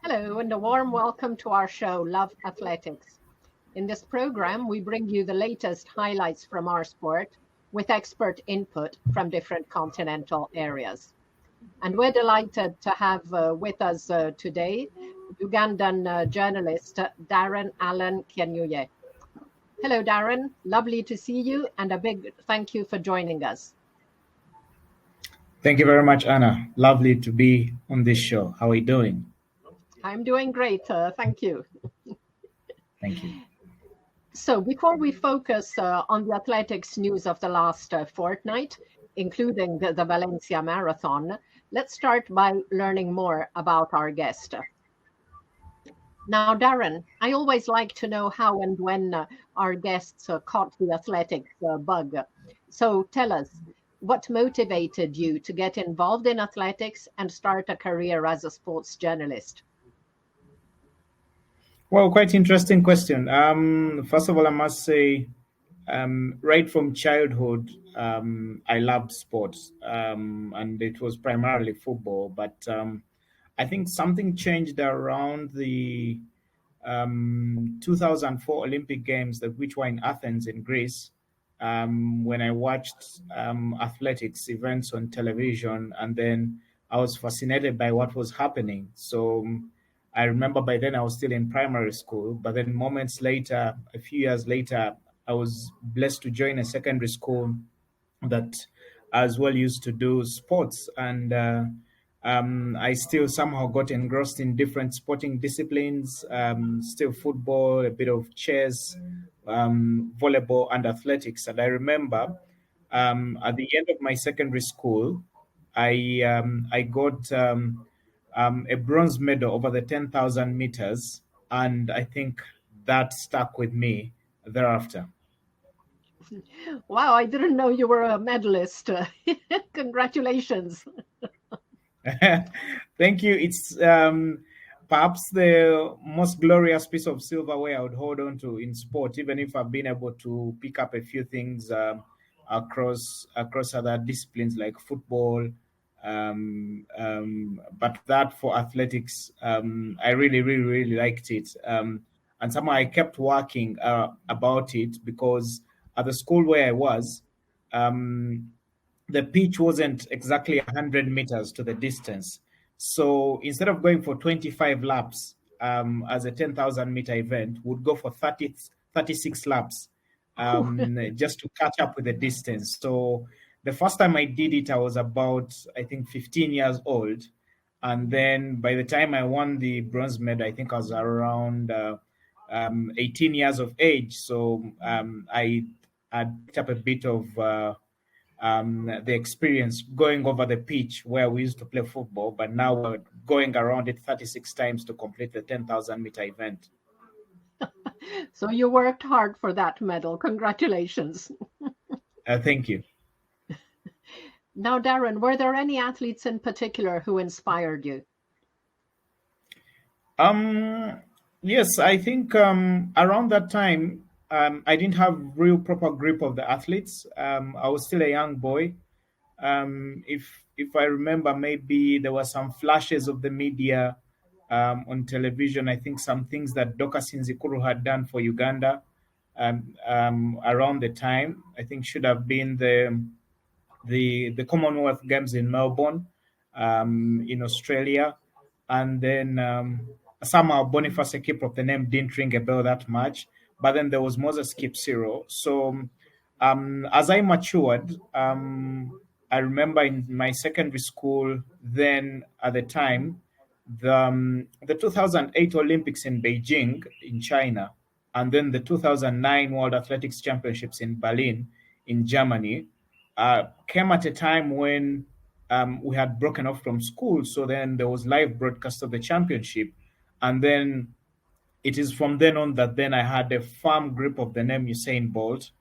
Hello, and a warm welcome to our show, Love Athletics. In this program, we bring you the latest highlights from our sport with expert input from different continental areas. And we're delighted to have with us today Ugandan journalist Darren Allen Kyeyune. Hello, Darren. Lovely to see you, and a big thank you for joining us. Thank you very much, Anna. Lovely to be on this show. How are you doing? I'm doing great. Thank you. Thank you. So before we focus on the athletics news of the last fortnight, including the Valencia Marathon, let's start by learning more about our guest. Now, Darren, I always like to know how and when our guests caught the athletics bug. So tell us, what motivated you to get involved in athletics and start a career as a sports journalist? Well, quite interesting question. First of all, I must say, right from childhood, I loved sports, and it was primarily football. But I think something changed around the 2004 Olympic Games, which were in Athens in Greece, when I watched athletics events on television, and then I was fascinated by what was happening. So I remember by then I was still in primary school, but then moments later, a few years later, I was blessed to join a secondary school that as well used to do sports, and I still somehow got engrossed in different sporting disciplines, still football, a bit of chess, volleyball, and athletics. And I remember at the end of my secondary school, I got a bronze medal over the 10,000 meters, and I think that stuck with me thereafter. Wow, I didn't know you were a medalist. Congratulations. Thank you. It's perhaps the most glorious piece of silverware I would hold on to in sport, even if I've been able to pick up a few things across other disciplines like football. But that for athletics, I really, really, really liked it. And somehow I kept working about it because at the school where I was, um, the pitch wasn't exactly 100 meters to the distance. So instead of going for 25 laps as a 10,000-meter event, would go for 36 laps just to catch up with the distance. So the first time I did it, I was about, I think, 15 years old. And then by the time I won the bronze medal, I think I was around 18 years of age. So I had picked up a bit of the experience going over the pitch where we used to play football, but now we're going around it 36 times to complete the 10,000-meter event. So you worked hard for that medal. Congratulations. Thank you. Now, Darren, were there any athletes in particular who inspired you? Yes, I think around that time, I didn't have real proper grip of the athletes. I was still a young boy. If I remember, maybe there were some flashes of the media on television. I think some things that Doka Sinzikuru had done for Uganda around the time. I think should have been the Commonwealth Games in Melbourne, in Australia, and then somehow Boniface Kiprop, the name didn't ring a bell that much. But then there was Moses Kipsiro. So as I matured, I remember in my secondary school, then at the time, the 2008 Olympics in Beijing, in China, and then the 2009 World Athletics Championships in Berlin, in Germany, came at a time when we had broken off from school. So then there was live broadcast of the championship. And then it is from then on that then I had a firm grip of the name Usain Bolt,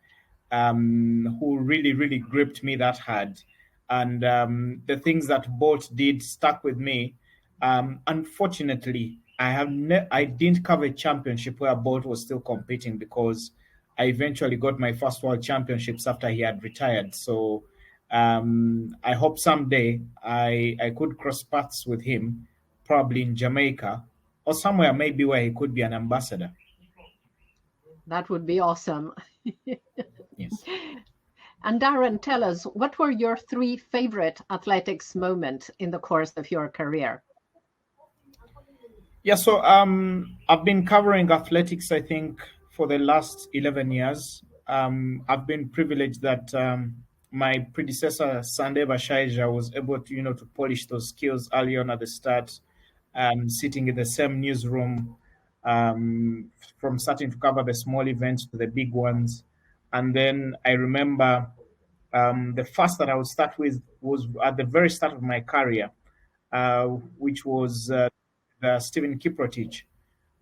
who really, really gripped me that hard. And the things that Bolt did stuck with me. Unfortunately, I didn't cover a championship where Bolt was still competing because I eventually got my first world championships after he had retired. So I hope someday I could cross paths with him, probably in Jamaica, or somewhere maybe where he could be an ambassador. That would be awesome. Yes. And Darren, tell us, what were your 3 favorite athletics moments in the course of your career? Yeah, so I've been covering athletics, I think, for the last 11 years. I've been privileged that my predecessor, Sandeva Shaija, was able to, to polish those skills early on at the start, sitting in the same newsroom, um, from starting to cover the small events to the big ones. And then I remember the first that I would start with was at the very start of my career, which was the Stephen Kiprotich,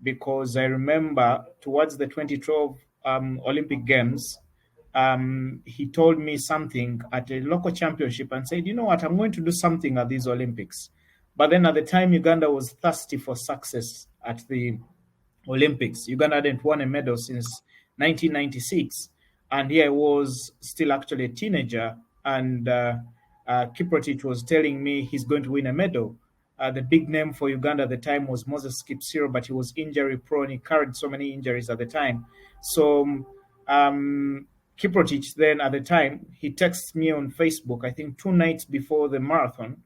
because I remember towards the 2012 Olympic Games, he told me something at a local championship and said, you know what, I'm going to do something at these Olympics. But then at the time, Uganda was thirsty for success at the Olympics. Uganda hadn't won a medal since 1996. And here I was still actually a teenager. And Kiprotich was telling me he's going to win a medal. The big name for Uganda at the time was Moses Kipsiro, but he was injury prone. He carried so many injuries at the time. So Kiprotich then at the time, he texts me on Facebook, I think 2 nights before the marathon,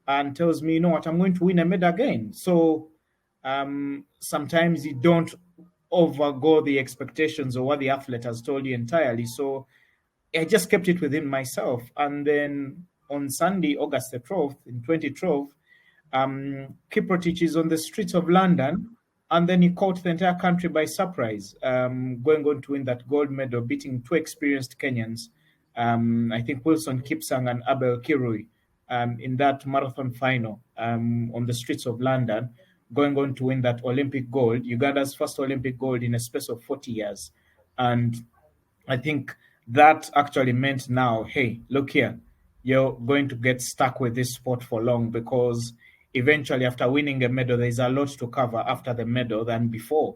and tells me, you know what, I'm going to win a medal again. So sometimes you don't overgo the expectations of what the athlete has told you entirely. So I just kept it within myself. And then on Sunday, August the 12th, in 2012, Kiprotich is on the streets of London, and then he caught the entire country by surprise, going on to win that gold medal, beating 2 experienced Kenyans, I think Wilson Kipsang and Abel Kirui, in that marathon final on the streets of London, going on to win that Olympic gold, Uganda's first Olympic gold in a space of 40 years. And I think that actually meant now, hey, look here, you're going to get stuck with this sport for long, because eventually after winning a medal, there's a lot to cover after the medal than before.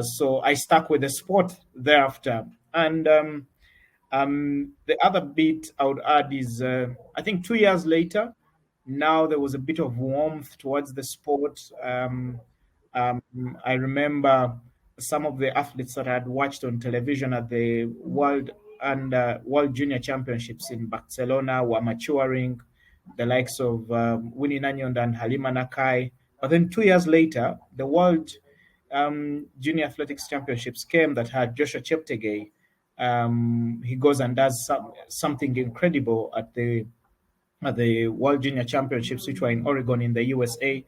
So I stuck with the sport thereafter. And the other bit I would add is, I think 2 years later, now there was a bit of warmth towards the sport. Um, I remember some of the athletes that I had watched on television at the World and World Junior Championships in Barcelona were maturing, the likes of Winnie Nanyonda and Halima Nakai. But then 2 years later, the World Junior Athletics Championships came that had Joshua Cheptegei. He goes and does something incredible at the World Junior Championships, which were in Oregon in the USA.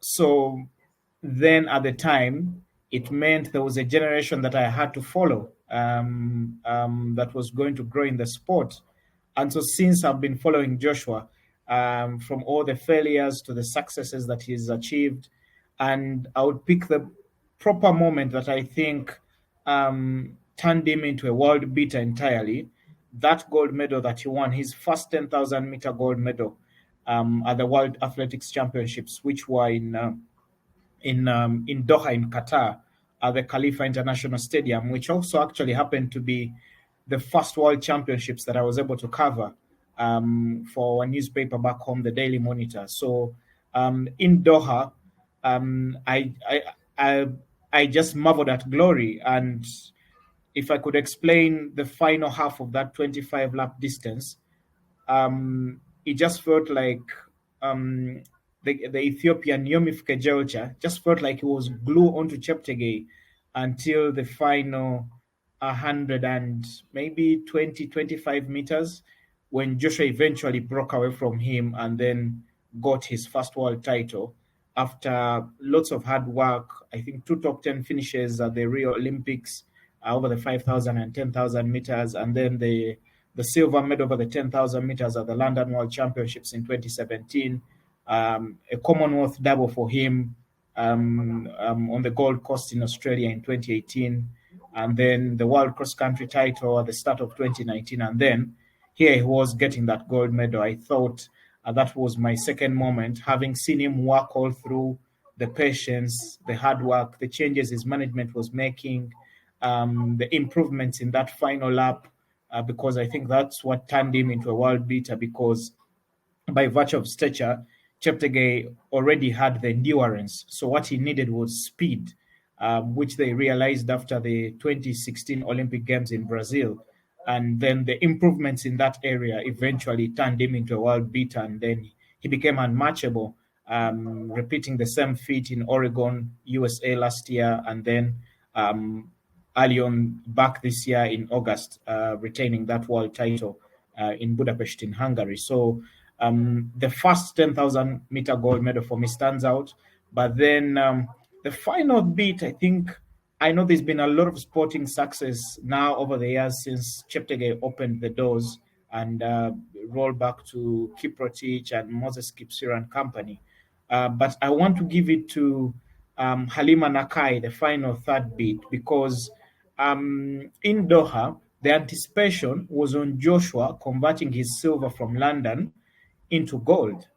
So then at the time, it meant there was a generation that I had to follow, that was going to grow in the sport. And so since I've been following Joshua, from all the failures to the successes that he's achieved, and I would pick the proper moment that I think turned him into a world beater entirely. That gold medal that he won, his first 10,000 meter gold medal at the World Athletics Championships, which were in Doha in Qatar, at the Khalifa International Stadium, which also actually happened to be the first World Championships that I was able to cover for a newspaper back home, the Daily Monitor. So in Doha, I just marveled at glory. And if I could explain the final half of that 25 lap distance, it just felt like the Ethiopian Yomif Kejelcha just felt like it was glue onto Cheptegei until the final 100 and maybe 20, 25 meters, when Joshua eventually broke away from him and then got his first world title after lots of hard work. I think 2 top 10 finishes at the Rio Olympics over the 5,000 and 10,000 meters, and then the silver medal over the 10,000 meters at the London World Championships in 2017, a Commonwealth double for him on the Gold Coast in Australia in 2018, and then the World Cross Country title at the start of 2019, and then here he was getting that gold medal. I thought that was my second moment, having seen him work all through, the patience, the hard work, the changes his management was making, the improvements in that final lap, because I think that's what turned him into a world beater, because by virtue of stature, Cheptegei already had the endurance. So what he needed was speed, which they realized after the 2016 Olympic Games in Brazil. And then the improvements in that area eventually turned him into a world beater. And then he became unmatchable, repeating the same feat in Oregon, USA last year, and then early on back this year in August, retaining that world title in Budapest in Hungary. So the first 10,000 meter gold medal for me stands out. But then the final bit, I know there's been a lot of sporting success now over the years since Cheptegei opened the doors and rolled back to Kiprotich and Moses Kipsir and company. But I want to give it to Halima Nakai, the final third beat, because in Doha, the anticipation was on Joshua converting his silver from London into gold.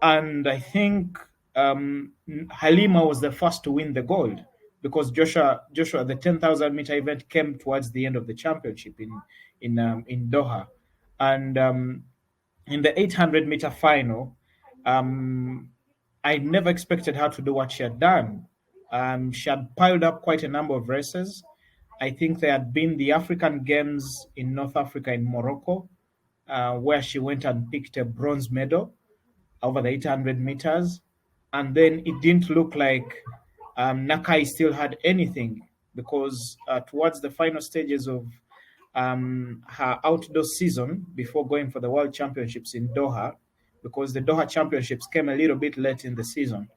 And I think Halima was the first to win the gold because Joshua, the 10,000 meter event came towards the end of the championship in Doha, and in the 800 meter final, I never expected her to do what she had done. She had piled up quite a number of races. I think there had been the African Games in North Africa in Morocco, where she went and picked a bronze medal over the 800 meters. And then it didn't look like Nakai still had anything because towards the final stages of her outdoor season before going for the World Championships in Doha, because the Doha Championships came a little bit late in the season,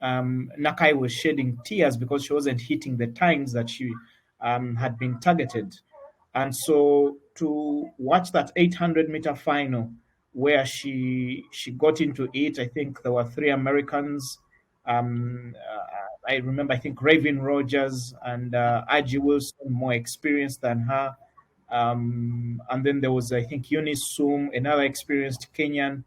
Nakai was shedding tears because she wasn't hitting the times that she had been targeted. And so to watch that 800 meter final where she got into it, I think there were three Americans. I remember, I think Raven Rogers and Aji Wilson, more experienced than her. And then there was, I think, Eunice Sum, another experienced Kenyan.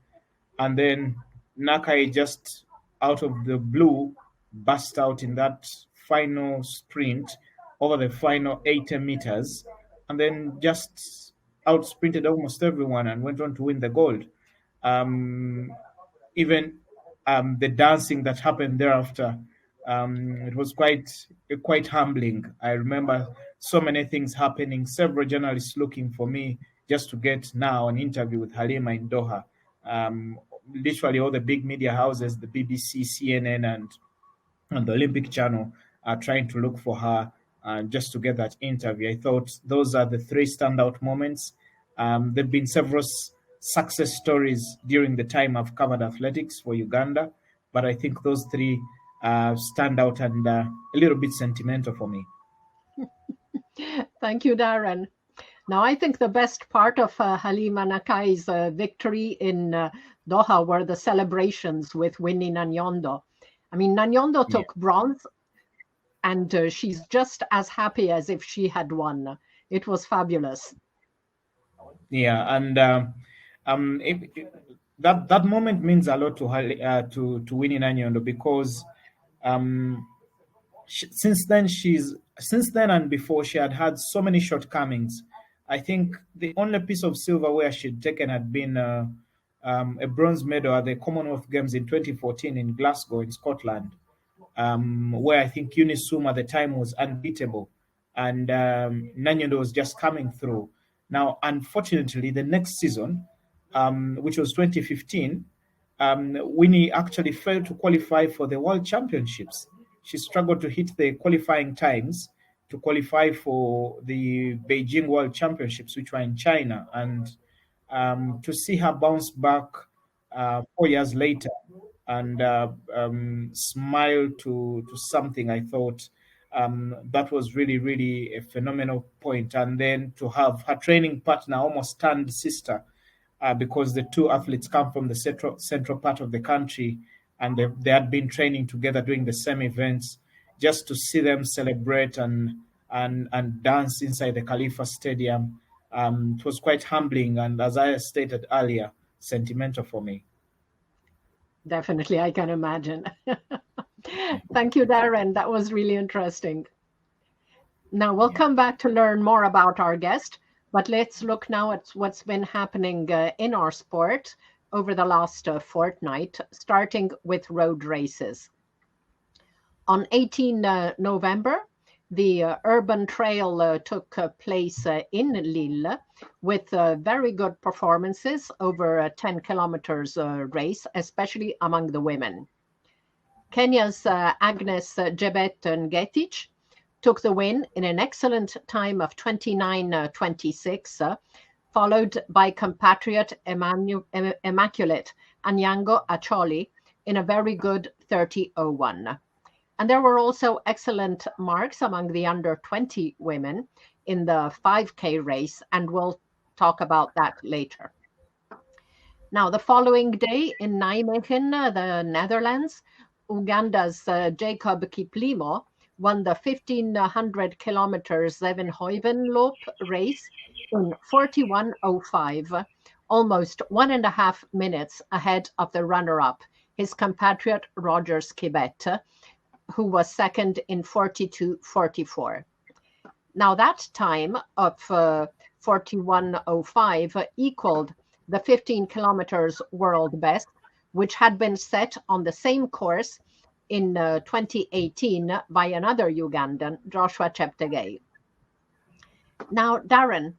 And then Nakai just out of the blue burst out in that final sprint over the final 80 meters and then just out sprinted almost everyone and went on to win the gold. Even the dancing that happened thereafter, it was quite humbling. I remember so many things happening, several journalists looking for me just to get now an interview with Halima in Doha. Literally all the big media houses, the BBC, CNN, and the Olympic Channel are trying to look for her just to get that interview. I thought those are the three standout moments. There have been several success stories during the time I've covered athletics for Uganda, but I think those three stand out and a little bit sentimental for me. Thank you, Darren. Now, I think the best part of Halima Nakai's victory in Doha were the celebrations with Winnie Nanyondo. I mean, Nanyondo took bronze, and she's just as happy as if she had won. It was fabulous. Yeah, and that moment means a lot to Winnie Nanyondo because since then and before she had so many shortcomings. I think the only piece of silverware she'd taken had been a bronze medal at the Commonwealth Games in 2014 in Glasgow in Scotland, where I think Eunice Sum at the time was unbeatable, and Nanyondo was just coming through. Now, unfortunately, the next season, which was 2015, Winnie actually failed to qualify for the World Championships. She struggled to hit the qualifying times to qualify for the Beijing World Championships, which were in China. And to see her bounce back 4 years later and smile to something, I thought that was really, really a phenomenal point. And then to have her training partner almost turned sister, because the two athletes come from the central part of the country and they had been training together doing the same events. Just to see them celebrate and dance inside the Khalifa Stadium, it was quite humbling and, as I stated earlier, sentimental for me. Definitely, I can imagine. Thank you, Darren. That was really interesting. Now we'll come back to learn more about our guest, but let's look now at what's been happening in our sport. over the last fortnight, starting with road races. On 18 November, the urban trail took place in Lille with very good performances over a 10 kilometers race, especially among the women. Kenya's Agnes Jebet Ngetich took the win in an excellent time of 29:26, followed by compatriot Immaculate Anyango Acholi in a very good 30:01. And there were also excellent marks among the under 20 women in the 5K race, and we'll talk about that later. Now, the following day in Nijmegen, the Netherlands, Uganda's Jacob Kiplimo won the 1500 kilometers Zevenhuizenloop race in 41:05, almost 1.5 minutes ahead of the runner-up, his compatriot Rogers Kibet, who was second in 42:44. Now that time of 41:05 equaled the 15 kilometers world best, which had been set on the same course in 2018 by another Ugandan, Joshua Cheptegei. Now, Darren,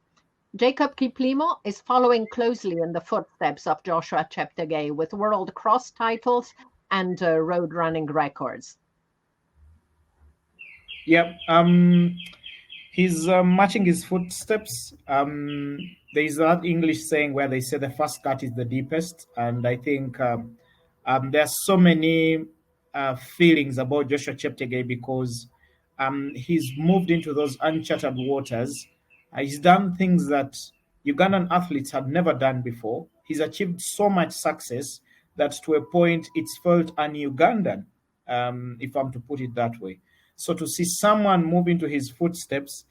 Jacob Kiplimo is following closely in the footsteps of Joshua Cheptegei with world cross titles and road running records. Yep. He's matching his footsteps. There is that English saying where they say the first cut is the deepest, and I think there are so many feelings about Joshua Cheptegei because he's moved into those uncharted waters. He's done things that Ugandan athletes have never done before. He's achieved so much success that to a point it's felt un-Ugandan, if I'm to put it that way. So to see someone move into his footsteps,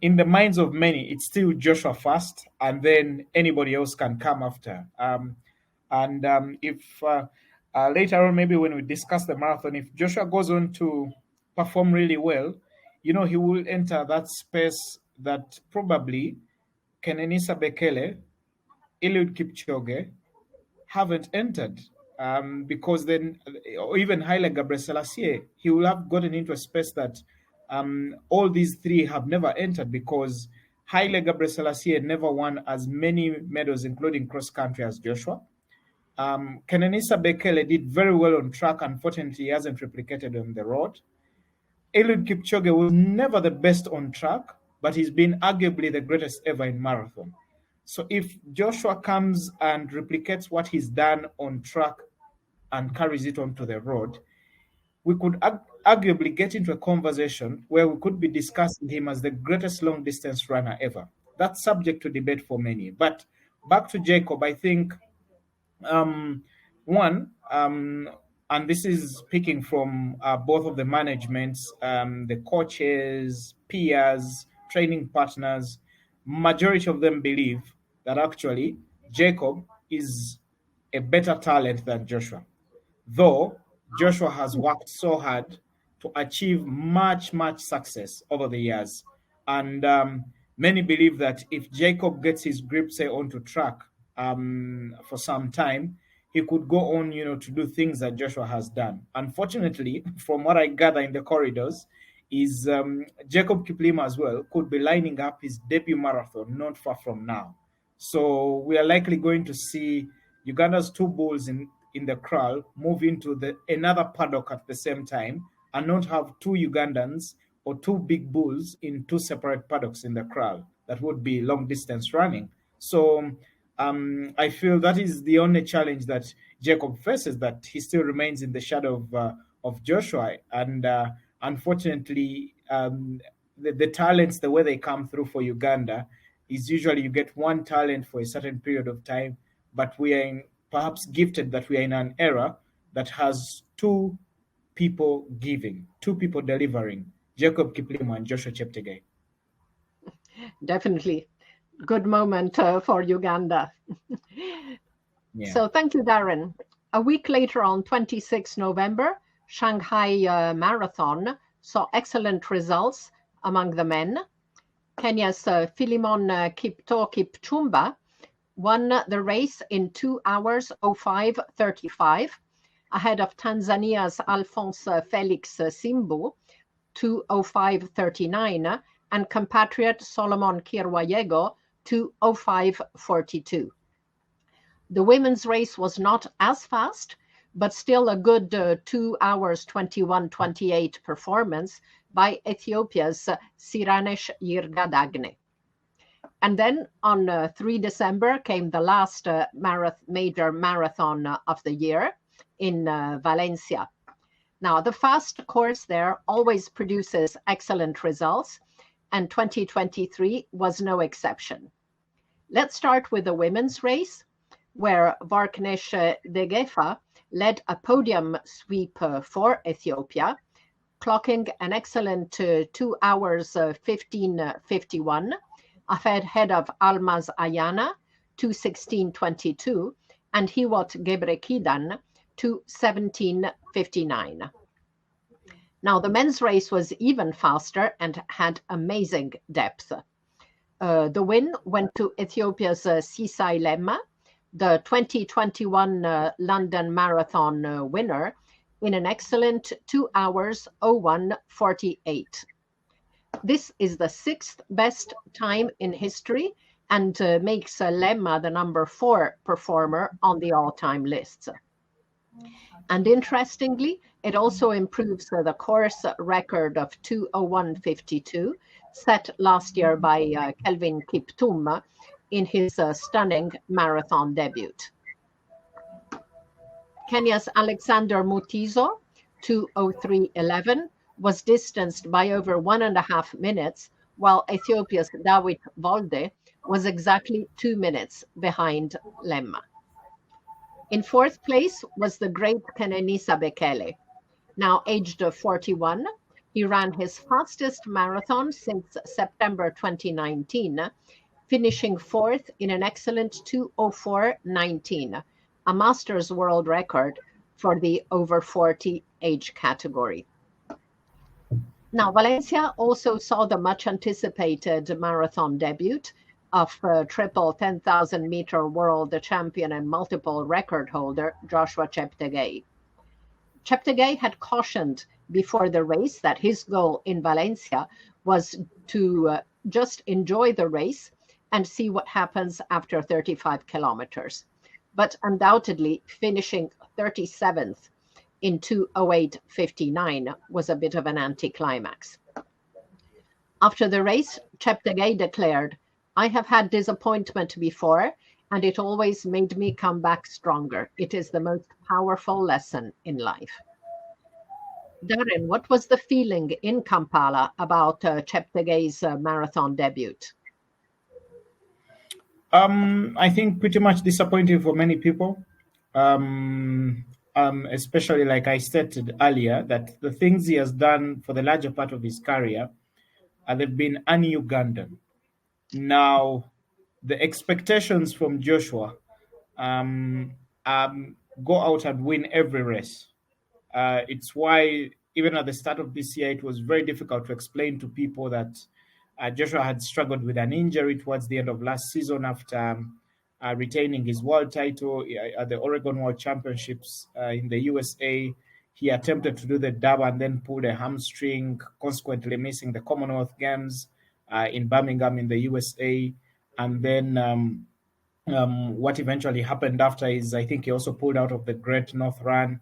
in the minds of many, it's still Joshua first, and then anybody else can come after. If later on, maybe when we discuss the marathon, if Joshua goes on to perform really well, he will enter that space that probably Kenenisa Bekele, Eliud Kipchoge haven't entered. Because then, or even Haile Gebrselassie, he will have gotten into a space that all these three have never entered because Haile Gebrselassie never won as many medals, including cross-country, as Joshua. Kenenisa Bekele did very well on track. Unfortunately, he hasn't replicated on the road. Eliud Kipchoge was never the best on track, but he's been arguably the greatest ever in marathon. So if Joshua comes and replicates what he's done on track and carries it onto the road, we could arguably get into a conversation where we could be discussing him as the greatest long distance runner ever. That's subject to debate for many. But back to Jacob, I think and this is speaking from both of the managements, the coaches, peers, training partners, majority of them believe that actually Jacob is a better talent than Joshua. Though Joshua has worked so hard to achieve much success over the years. And many believe that if Jacob gets his grip, say, onto track for some time, he could go on, to do things that Joshua has done. Unfortunately, from what I gather in the corridors, is Jacob Kiplimo as well could be lining up his debut marathon not far from now. So we are likely going to see Uganda's two bulls in the kraal move into another paddock at the same time and not have two Ugandans or two big bulls in two separate paddocks in the kraal. That would be long distance running. So I feel that is the only challenge that Jacob faces, that he still remains in the shadow of Joshua. And unfortunately, the talents, the way they come through for Uganda, is usually you get one talent for a certain period of time, but we are perhaps gifted that we are in an era that has two people giving, two people delivering, Jacob Kiplimo and Joshua Cheptegei. Definitely. Good moment for Uganda. Yeah. So thank you, Darren. A week later, on 26 November, Shanghai Marathon saw excellent results among the men. Kenya's Philemon Kipto Kipchumba won the race in 2 hours 05:35 ahead of Tanzania's Alphonse Felix Simbu, 2:05:39, and compatriot Solomon Kirwayego, 2:05:42. The women's race was not as fast, but still a good 2 hours 21:28 performance by Ethiopia's Siranesh Yirgadagne. And then on 3 December came the last major marathon of the year in Valencia. Now, the fast course there always produces excellent results, and 2023 was no exception. Let's start with the women's race, where Varknesh Degefa led a podium sweep for Ethiopia, clocking an excellent 2 hours 15:51 ahead of Almaz Ayana, 2:16:22, and Hiwot Gebrekidan, 2:17:59. Now, the men's race was even faster and had amazing depth. The win went to Ethiopia's Sisai Lemma, the 2021 London Marathon winner, in an excellent 2 hours 01:48. This is the 6th best time in history and makes Lemma the number 4 performer on the all-time list. And interestingly, it also improves the course record of 2:01:52 set last year by Kelvin Kiptum in his stunning marathon debut. Kenya's Alexander Mutiso, 2:03:11, was distanced by over 1.5 minutes, while Ethiopia's Dawit Volde was exactly 2 minutes behind Lemma. In 4th place was the great Kenenisa Bekele. Now aged 41, he ran his fastest marathon since September 2019, finishing 4th in an excellent 2:04:19, a Masters world record for the over 40 age category. Now, Valencia also saw the much anticipated marathon debut of triple 10,000 meter world champion and multiple record holder Joshua Cheptegei. Cheptegei had cautioned before the race that his goal in Valencia was to just enjoy the race and see what happens after 35 kilometers. But undoubtedly, finishing 37th in 2:08:59 was a bit of an anticlimax. After the race, Cheptegei declared, "I have had disappointment before, and it always made me come back stronger. It is the most powerful lesson in life." Darren, what was the feeling in Kampala about Cheptegei's marathon debut? I think pretty much disappointing for many people, especially like I stated earlier, that the things he has done for the larger part of his career, they've been un-Ugandan. Now, the expectations from Joshua go out and win every race. It's why even at the start of this year, it was very difficult to explain to people that Joshua had struggled with an injury towards the end of last season after retaining his world title at the Oregon World Championships in the USA. He attempted to do the dab and then pulled a hamstring, consequently missing the Commonwealth Games in Birmingham in the USA. And then what eventually happened after is I think he also pulled out of the Great North Run.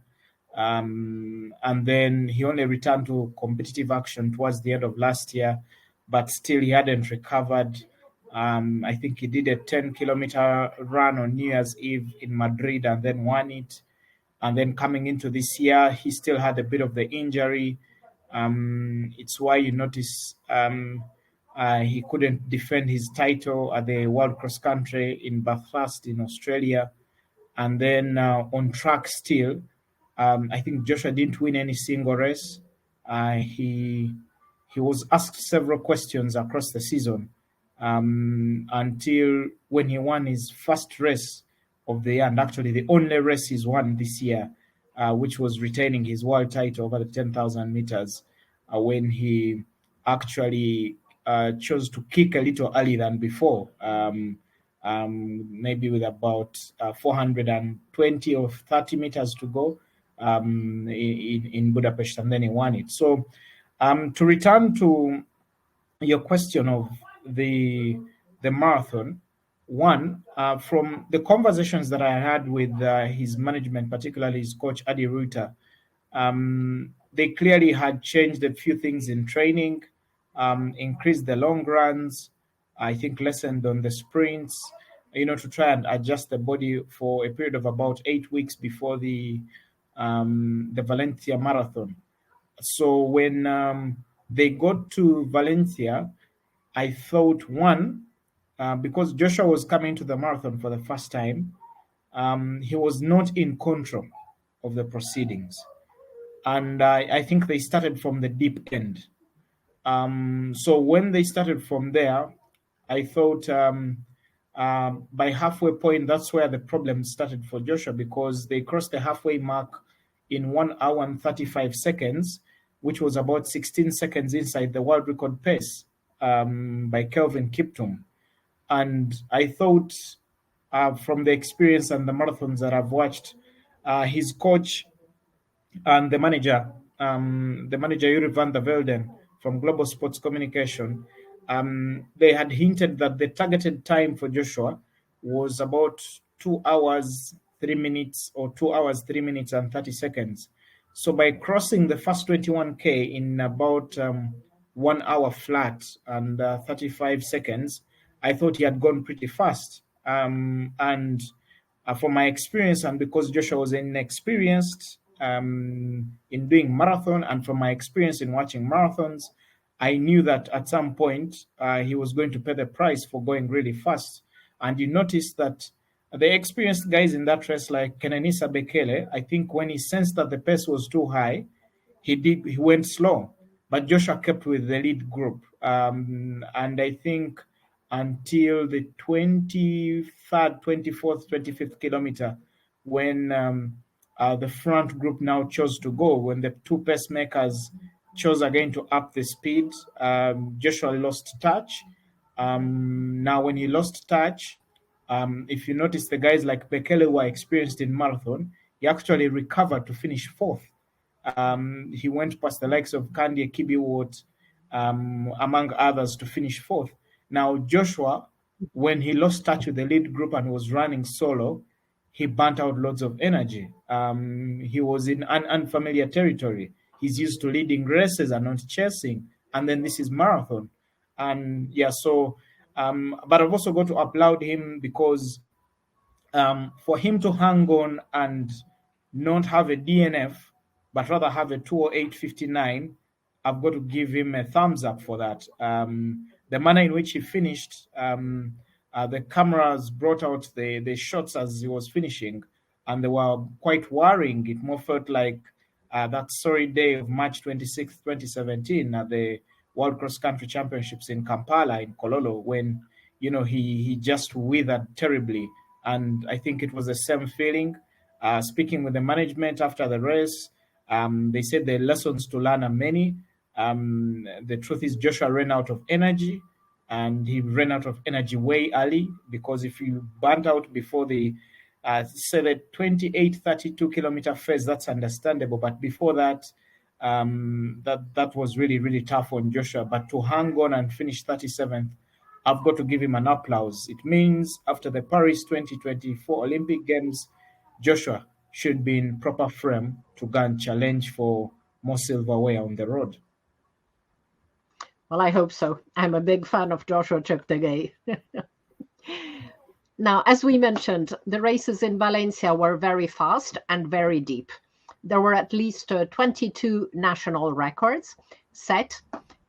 And then he only returned to competitive action towards the end of last year, but still he hadn't recovered. I think he did a 10-kilometer run on New Year's Eve in Madrid and then won it. And then coming into this year, he still had a bit of the injury. It's why you notice he couldn't defend his title at the World Cross Country in Bathurst in Australia. And then on track still, I think Joshua didn't win any single race. He was asked several questions across the season until when he won his first race of the year, and actually the only race he's won this year, which was retaining his world title over the 10,000 meters, when he actually chose to kick a little earlier than before. maybe with about 420 or 30 meters to go in Budapest, and then he won it. So to return to your question of the marathon, one, from the conversations that I had with his management, particularly his coach Adi Reuter, they clearly had changed a few things in training, increased the long runs, I think lessened on the sprints, to try and adjust the body for a period of about 8 weeks before the Valencia marathon. So when they got to Valencia, I thought, one, because Joshua was coming to the marathon for the first time, he was not in control of the proceedings. And I think they started from the deep end. So when they started from there, I thought by halfway point, that's where the problem started for Joshua, because they crossed the halfway mark in 1 hour and 35 seconds, which was about 16 seconds inside the world record pace by Kelvin Kiptum. And I thought from the experience and the marathons that I've watched, his coach and the manager Yuri van der Velden from Global Sports Communication, they had hinted that the targeted time for Joshua was about 2 hours 3 minutes or 2 hours 3 minutes and 30 seconds. So by crossing the first 21K in about 1 hour flat and 35 seconds, I thought he had gone pretty fast. And from my experience, and because Joshua was inexperienced in doing marathon, and from my experience in watching marathons, I knew that at some point he was going to pay the price for going really fast. And you notice that the experienced guys in that race, like Kenenisa Bekele, I think when he sensed that the pace was too high, he went slow. But Joshua kept with the lead group. And I think until the 23rd, 24th, 25th kilometer, when the front group now chose to go, when the two pacemakers chose again to up the speed, Joshua lost touch. Now, when he lost touch, if you notice, the guys like Bekele who are experienced in marathon, he actually recovered to finish fourth. He went past the likes of Kandie Kibiwot, among others, to finish fourth. Now, Joshua, when he lost touch with the lead group and was running solo, he burnt out loads of energy. He was in unfamiliar territory. He's used to leading races and not chasing. And then this is marathon. And yeah, so, but I've also got to applaud him because for him to hang on and not have a DNF, but rather have a 2:08:59, I've got to give him a thumbs up for that. The manner in which he finished, the cameras brought out the shots as he was finishing, and they were quite worrying. It more felt like that sorry day of March 26th, 2017 at the World Cross Country Championships in Kampala, in Kololo, when, he just withered terribly. And I think it was the same feeling. Speaking with the management after the race, they said the lessons to learn are many. The truth is Joshua ran out of energy, and he ran out of energy way early, because if you burnt out before the say the 28-32 kilometer phase, that's understandable. But before that, that was really, really tough on Joshua. But to hang on and finish 37th, I've got to give him an applause. It means after the Paris 2024 Olympic Games, Joshua should be in proper frame to go and challenge for more silverware on the road. Well, I hope so. I'm a big fan of Joshua Cheptegei. Now, as we mentioned, the races in Valencia were very fast and very deep. There were at least 22 national records set,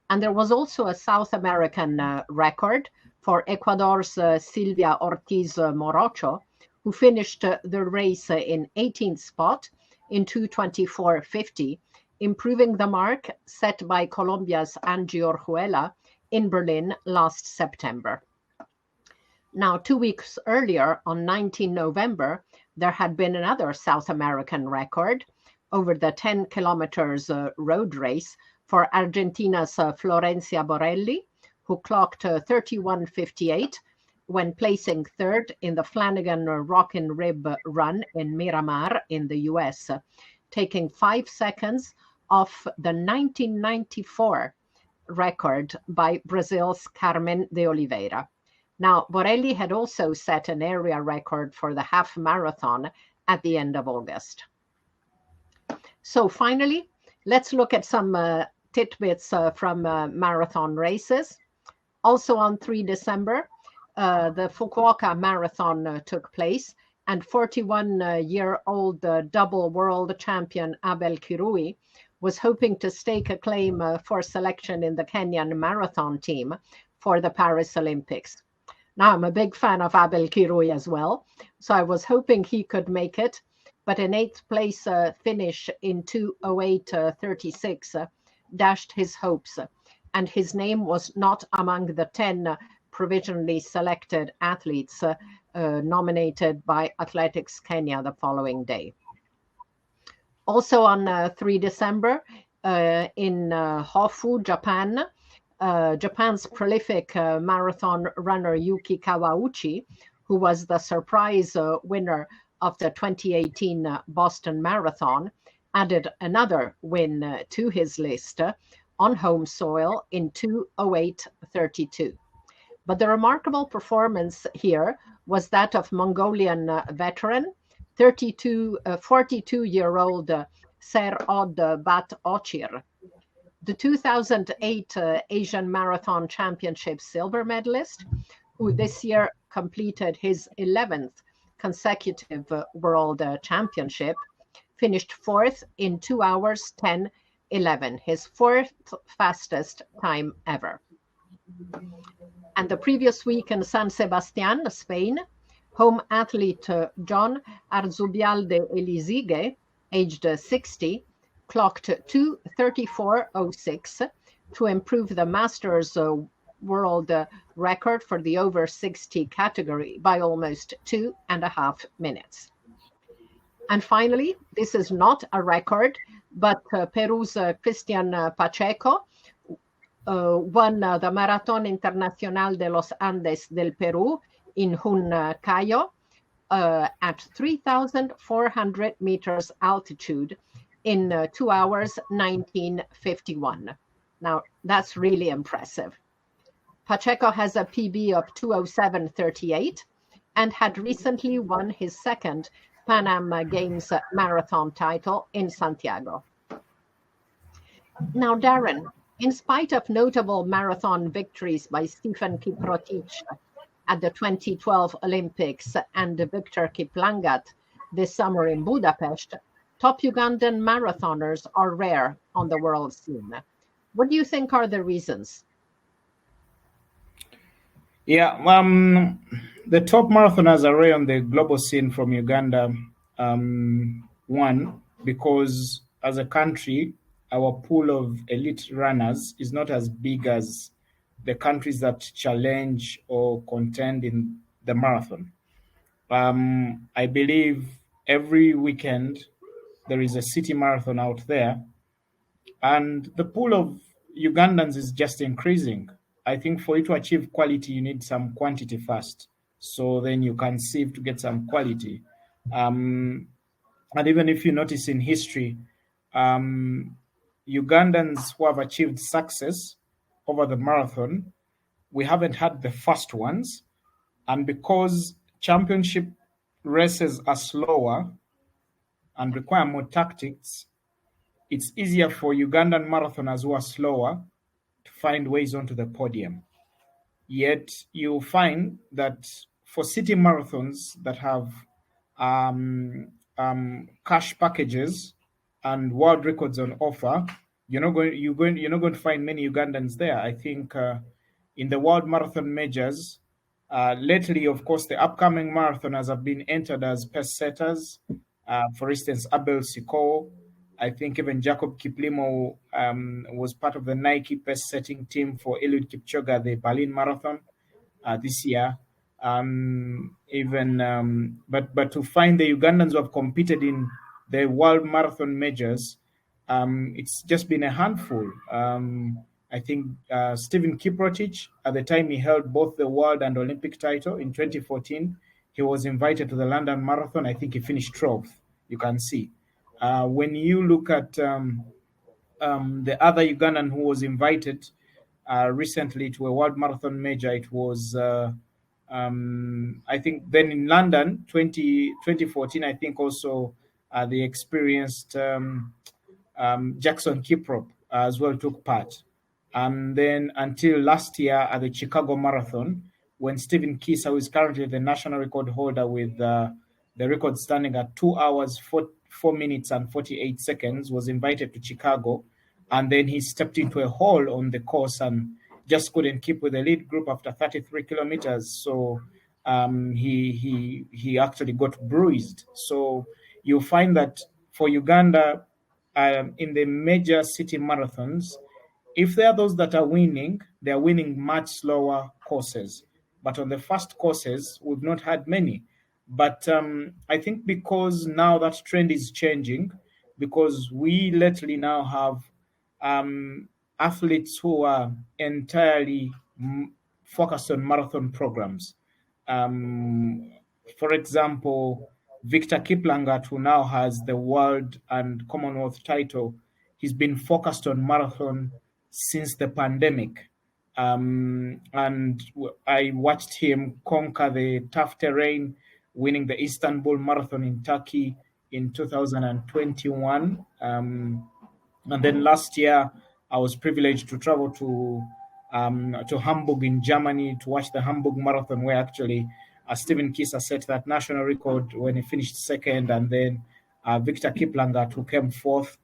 and there was also a South American record for Ecuador's Silvia Ortiz Morocho, who finished the race in 18th spot in 2:24:50, improving the mark set by Colombia's Angie Orjuela in Berlin last September. Now, 2 weeks earlier, on 19 November, there had been another South American record over the 10 kilometers road race for Argentina's Florencia Borelli, who clocked 31:58, when placing third in the Flanagan Rockin' Rib Run in Miramar in the US, taking 5 seconds off the 1994 record by Brazil's Carmen de Oliveira. Now, Borelli had also set an area record for the half marathon at the end of August. So finally, let's look at some tidbits from marathon races. Also on 3 December, the Fukuoka Marathon took place, and 41-year-old double world champion Abel Kirui was hoping to stake a claim for selection in the Kenyan marathon team for the Paris Olympics. Now, I'm a big fan of Abel Kirui as well, so I was hoping he could make it, but an 8th place finish in 2:08:36 dashed his hopes, and his name was not among the 10 provisionally selected athletes nominated by Athletics Kenya the following day. Also on 3 December, in Hofu, Japan, Japan's prolific marathon runner Yuki Kawauchi, who was the surprise winner of the 2018 Boston Marathon, added another win to his list on home soil in 2:08:32. But the remarkable performance here was that of Mongolian veteran, 42-year-old Ser Od Bat Ochir. The 2008 Asian Marathon Championship silver medalist, who this year completed his 11th consecutive World Championship, finished 4th in 2 hours 10:11, his 4th fastest time ever. And the previous week in San Sebastian, Spain, home athlete John Arzubialde Elizige, aged 60, clocked 2:34:06 to improve the Masters world record for the over 60 category by almost 2.5 minutes. And finally, this is not a record, but Peru's Christian Pacheco won the Maratón Internacional de los Andes del Perú in Huncayo at 3,400 meters altitude in 2 hours 19:51. Now, that's really impressive. Pacheco has a PB of 2:07:38 and had recently won his second Pan Am Games marathon title in Santiago. Now, Darren, in spite of notable marathon victories by Stephen Kiprotich at the 2012 Olympics and Victor Kiplangat this summer in Budapest, top Ugandan marathoners are rare on the world scene. What do you think are the reasons? Yeah, the top marathoners are rare on the global scene from Uganda. One, because as a country, our pool of elite runners is not as big as the countries that challenge or contend in the marathon. I believe every weekend there is a city marathon out there, and the pool of Ugandans is just increasing. I think for you to achieve quality, you need some quantity first. So then you can sieve to get some quality. And even if you notice in history, Ugandans who have achieved success over the marathon, we haven't had the first ones. And because championship races are slower and require more tactics, it's easier for Ugandan marathoners who are slower to find ways onto the podium. Yet you'll find that for city marathons that have cash packages and world records on offer, you're not going to find many Ugandans there. I think in the world marathon majors, lately, of course, the upcoming marathoners have been entered as pace setters. For instance, Abel Siko. I think even Jacob Kiplimo was part of the Nike pace setting team for Eliud Kipchoge at the Berlin Marathon this year. But to find the Ugandans who have competed in the world marathon majors, it's just been a handful. I think Stephen Kiprotich, at the time he held both the world and Olympic title in 2014, he was invited to the London Marathon. I think he finished 12th. You can see. When you look at the other Ugandan who was invited recently to a world marathon major, it was, I think, then in London, 2014, I think also the experienced Jackson Kiprop as well took part. And then until last year at the Chicago Marathon, when Stephen Kisa, who is currently the national record holder with the record standing at 2 hours, 4 minutes and 48 seconds, was invited to Chicago. And then he stepped into a hole on the course and just couldn't keep with the lead group after 33 kilometers. So he actually got bruised. So you find that for Uganda, in the major city marathons, if there are those that are winning, they are winning much slower courses. But on the fast courses, we've not had many. But I think because now that trend is changing, because we lately now have athletes who are entirely focused on marathon programs. For example, Victor Kiplangat, who now has the world and Commonwealth title, he's been focused on marathon since the pandemic. And I watched him conquer the tough terrain, winning the Istanbul Marathon in Turkey in 2021. And then last year, I was privileged to travel to Hamburg in Germany to watch the Hamburg Marathon, where actually Stephen Kisa set that national record when he finished second, and then Victor Kiplangat, who came fourth.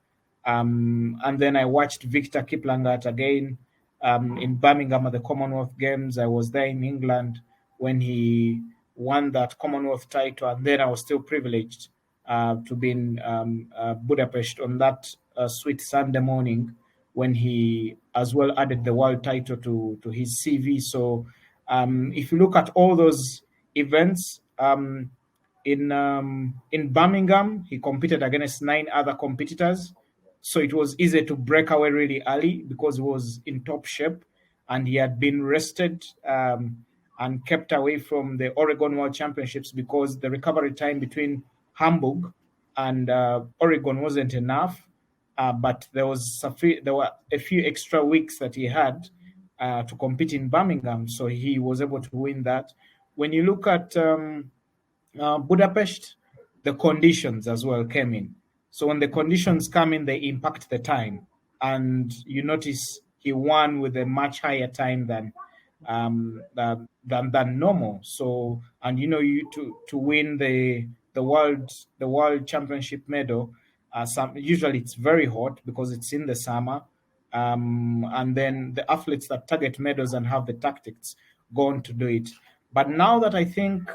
And then I watched Victor Kiplangat again in Birmingham at the Commonwealth Games. I was there in England when he won that Commonwealth title, and then I was still privileged to be in Budapest on that sweet Sunday morning when he as well added the world title to his CV. So if you look at all those events, in Birmingham, he competed against 9 other competitors. So it was easy to break away really early because he was in top shape and he had been rested and kept away from the Oregon World Championships because the recovery time between Hamburg and Oregon wasn't enough. But there were a few extra weeks that he had to compete in Birmingham. So he was able to win that. When you look at Budapest, the conditions as well came in. So when the conditions come in, they impact the time. And you notice he won with a much higher time than normal. So, and you to win the world championship medal, usually it's very hot because it's in the summer. And then the athletes that target medals and have the tactics go on to do it. But now that I think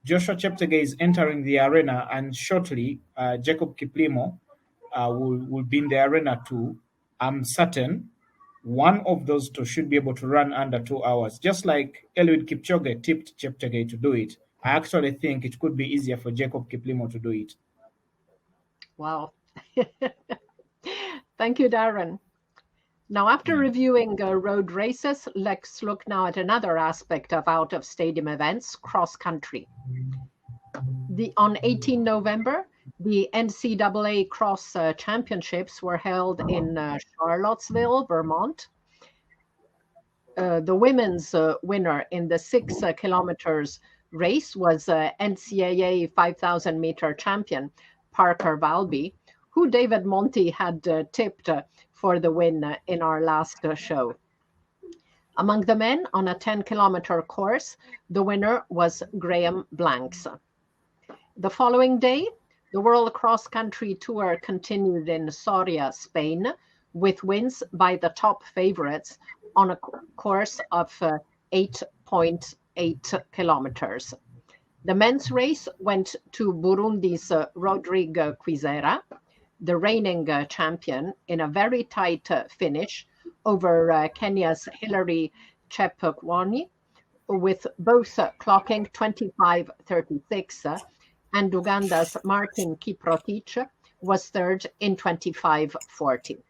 Joshua Cheptegei is entering the arena, and shortly Jacob Kiplimo will be in the arena too, I'm certain one of those two should be able to run under 2 hours, just like Eliud Kipchoge tipped Cheptegei to do it. I actually think it could be easier for Jacob Kiplimo to do it. Wow. Thank you, Darren. Now, after reviewing road races, let's look now at another aspect of out-of-stadium events, cross-country. On 18 November, the NCAA Cross Championships were held in Charlottesville, Vermont. The women's winner in the 6 kilometers race was NCAA 5,000 meter champion Parker Valby, who David Monti had tipped for the win in our last show. Among the men on a 10-kilometer course, the winner was Graham Blanks. The following day, the World Cross Country Tour continued in Soria, Spain, with wins by the top favorites on a course of 8.8 kilometers. The men's race went to Burundi's Rodrigue Quizera, the reigning champion, in a very tight finish over Kenya's Hilary Chepkwony, with both clocking 25:36, and Uganda's Martin Kiprotich was third in 25:40.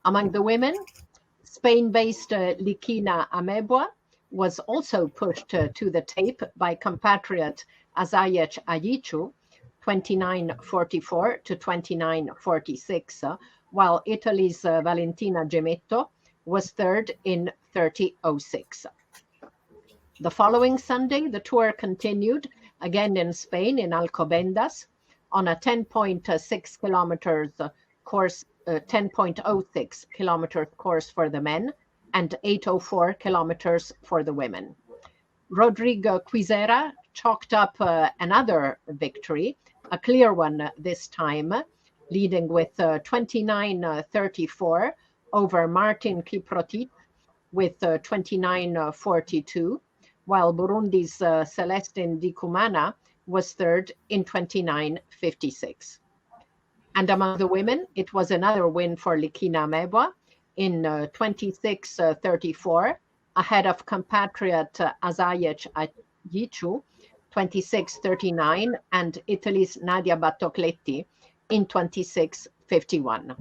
Among the women, Spain-based Likina Amebwa was also pushed to the tape by compatriot Azayech Ayichu, 29:44 to 29:46, while Italy's Valentina Gemetto was third in 30:06. The following Sunday, the tour continued, again in Spain, in Alcobendas, on a 10.6 kilometers course, 10.06 kilometers course for the men and 804 kilometers for the women. Rodrigo Quizera chalked up another victory, a clear one this time, leading with 29:34 over Martin Kiprotit with 29:42, while Burundi's Celestin Dikumana was third in 29:56. And among the women, it was another win for Likina Mebwa in 26:34, ahead of compatriot Azayech Ayichu, 26:39, and Italy's Nadia Battocletti in 26:51.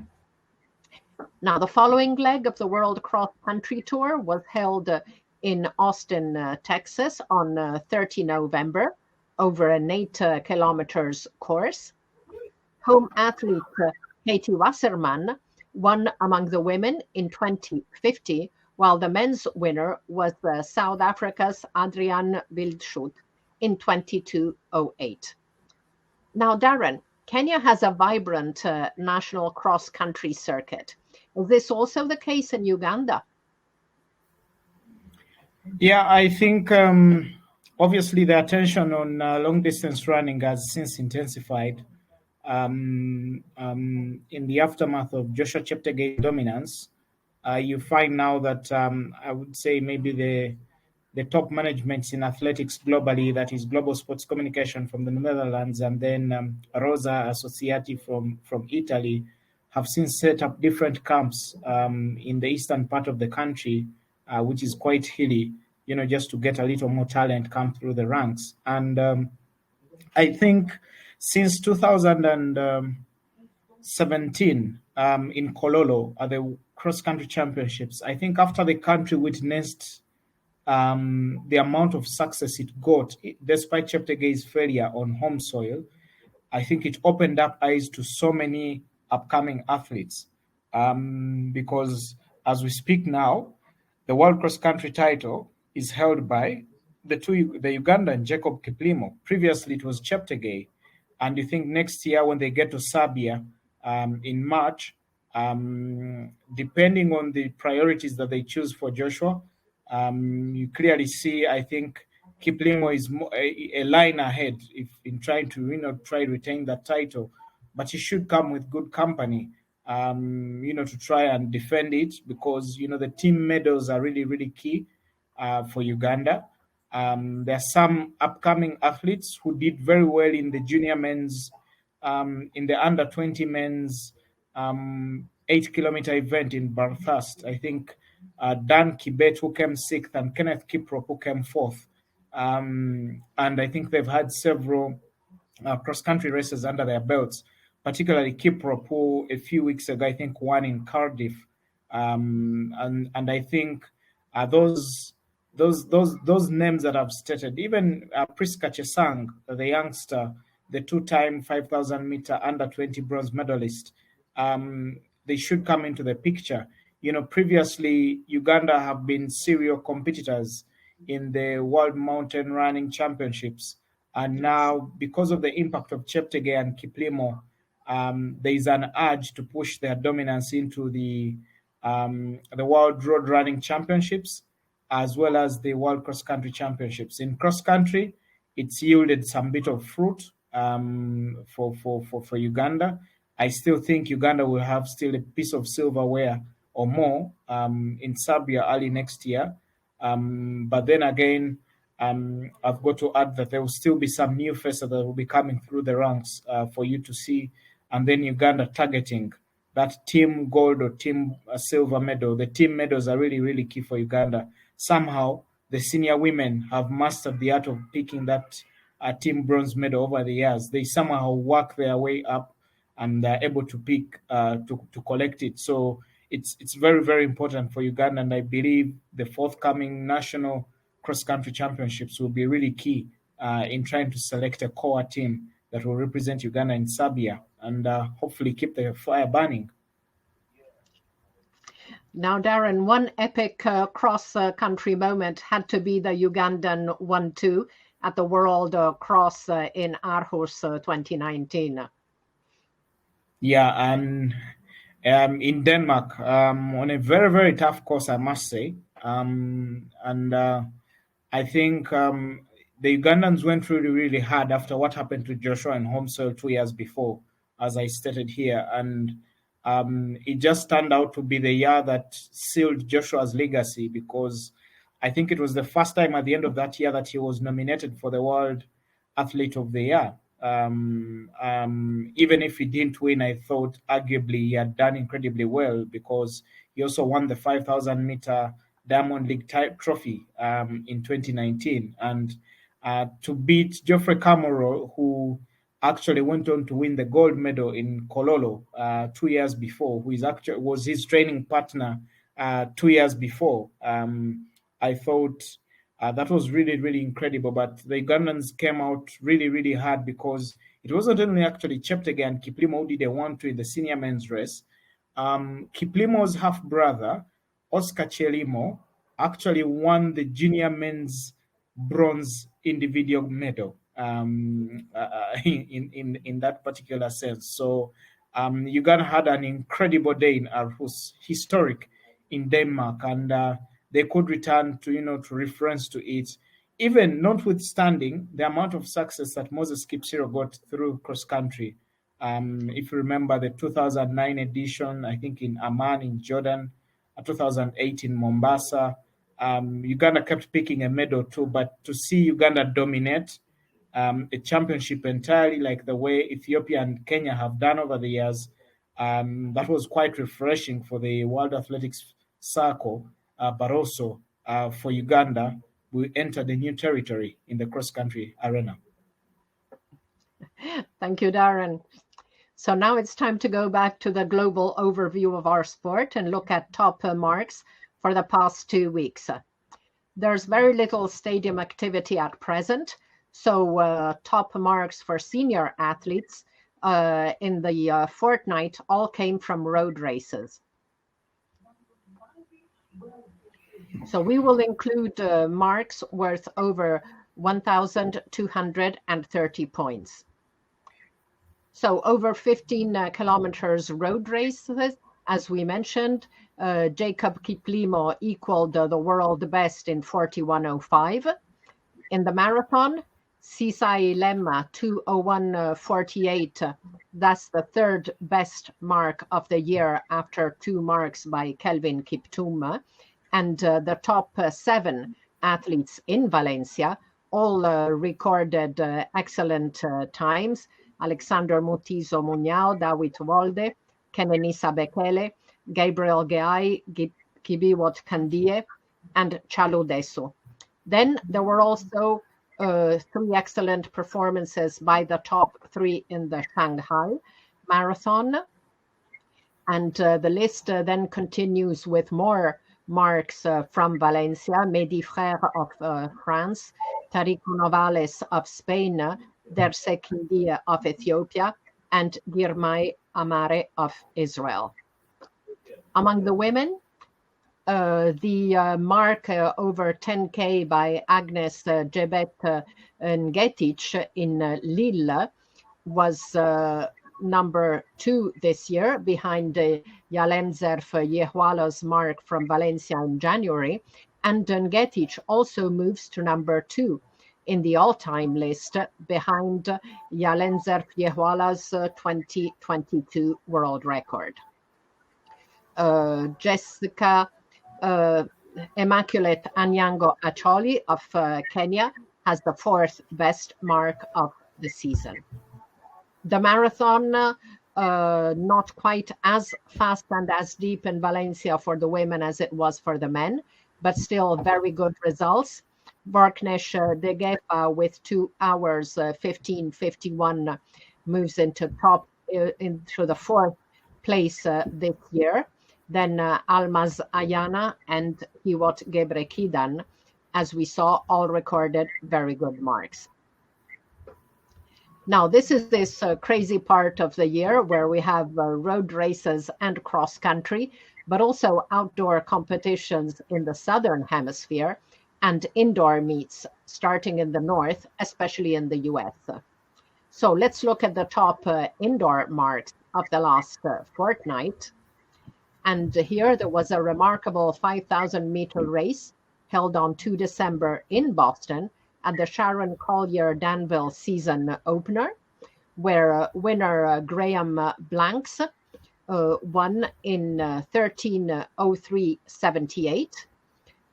Now, the following leg of the World Cross Country Tour was held in Austin, Texas on 30 November over an 8 kilometers course. Home athlete Katie Wasserman won among the women in 2050, while the men's winner was South Africa's Adrian Wildschut in 22:08. Now, Darren, Kenya has a vibrant national cross-country circuit. Is this also the case in Uganda? Yeah, I think obviously the attention on long-distance running has since intensified in the aftermath of Joshua Cheptegei's dominance. You find now that I would say maybe the top management in athletics globally, that is Global Sports Communication from the Netherlands, and then Rosa Associati from Italy, have since set up different camps in the eastern part of the country, which is quite hilly, just to get a little more talent come through the ranks. And I think since 2017 in Kololo at the cross-country championships, I think after the country witnessed the amount of success it got, despite Cheptegei's failure on home soil, I think it opened up eyes to so many upcoming athletes. Because as we speak now, the World Cross Country title is held by the Ugandan Jacob Kiplimo. Previously, it was Cheptegei. And you think next year when they get to Serbia in March, depending on the priorities that they choose for Joshua, you clearly see, I think, Kiplimo is a line ahead if in trying to try to retain that title, but he should come with good company, to try and defend it, because the team medals are really, really key for Uganda. There are some upcoming athletes who did very well in the junior men's, in the under 20 men's 8-kilometer event in Bathurst. I think Dan Kibet, who came sixth, and Kenneth Kiprop, who came fourth. And I think they've had several cross-country races under their belts, particularly Kiprop, who a few weeks ago, I think, won in Cardiff. And I think those names that I've stated, even Priska Chesang, the youngster, the two-time 5,000-meter under-20 bronze medalist, they should come into the picture. Previously, Uganda have been serial competitors in the World Mountain Running Championships. And now, because of the impact of Cheptegei and Kiplimo, there is an urge to push their dominance into the World Road Running Championships, as well as the World Cross Country Championships. In cross country, it's yielded some bit of fruit for Uganda. I still think Uganda will have still a piece of silverware or more in Serbia early next year. But then again, I've got to add that there will still be some new faces that will be coming through the ranks for you to see. And then Uganda targeting that team gold or team silver medal. The team medals are really, really key for Uganda. Somehow, the senior women have mastered the art of picking that team bronze medal over the years. They somehow work their way up and they're able to pick, to collect it. So it's very, very important for Uganda, and I believe the forthcoming national cross country championships will be really key in trying to select a core team that will represent Uganda in Serbia and hopefully keep the fire burning. Now, Darren, one epic cross-country moment had to be the Ugandan 1-2 at the World Cross in Aarhus 2019. Yeah, and in Denmark, on a very, very tough course, I must say. And I think the Ugandans went really, really hard after what happened to Joshua and home soil 2 years before, as I stated here. And it just turned out to be the year that sealed Joshua's legacy, because I think it was the first time at the end of that year that he was nominated for the World Athlete of the Year. Even if he didn't win, I thought arguably he had done incredibly well, because he also won the 5,000 meter Diamond League trophy in 2019. And to beat Geoffrey Kamoro, who actually went on to win the gold medal in Kololo 2 years before, who was his training partner 2 years before. I thought that was really, really incredible. But the Ugandans came out really, really hard, because it wasn't only actually Cheptegei and Kiplimo who did a 1-2 in the senior men's race. Kiplimo's half brother, Oscar Chelimo, actually won the junior men's bronze individual medal in that particular sense. So Uganda had an incredible day in Aarhus, historic in Denmark, and they could return to reference to it, even notwithstanding the amount of success that Moses Kipsiro got through cross country. If you remember the 2009 edition, I think in Amman in Jordan, 2008 in Mombasa, Uganda kept picking a medal too. But to see Uganda dominate a championship entirely, like the way Ethiopia and Kenya have done over the years, that was quite refreshing for the World Athletics Circle, but also for Uganda. We entered a new territory in the cross-country arena. Thank you, Darren. So now it's time to go back to the global overview of our sport and look at top marks for the past 2 weeks. There's very little stadium activity at present, so top marks for senior athletes in the fortnight all came from road races. So we will include marks worth over 1,230 points. So over 15 kilometers road races, as we mentioned, Jacob Kiplimo equaled the world best in 41:05. In the marathon, Sisai Lemma 2:01:48. That's the third best mark of the year after 2 marks by Kelvin Kiptum. And the top 7 athletes in Valencia all recorded excellent times. Alexander Mutiso Muñao, David Wolde, Kenenisa Bekele, Gabriel Geai, Kibiwot Kandie, and Chalu Desu. Then there were also 3 excellent performances by the top 3 in the Shanghai Marathon. And the list then continues with more marks from Valencia: Mehdi Frère of France, Tariq Novales of Spain, Derse Kindie of Ethiopia, and Girmay Amare of Israel. Among the women, the mark over 10K by Agnes Jebet Ngetic in Lille was number 2 this year, behind Yalenzerf Yehuala's mark from Valencia in January. And Ngetic also moves to number 2 in the all-time list, behind Yalenzerf Yehuala's 2022 world record. Jessica Immaculate Anyango Acholi of Kenya has the 4th best mark of the season. The marathon, not quite as fast and as deep in Valencia for the women as it was for the men, but still very good results. Borknesh Degefa with 2 hours 15:51 moves into the 4th place this year. Then Almaz Ayana and Hiwot Gebrekidan, as we saw, all recorded very good marks. Now, this is this crazy part of the year where we have road races and cross country, but also outdoor competitions in the southern hemisphere and indoor meets starting in the north, especially in the US. So let's look at the top indoor marks of the last fortnight. And here there was a remarkable 5,000-meter race held on 2 December in Boston at the Sharon Collier Danville season opener, where winner Graham Blanks won in 13:03.78,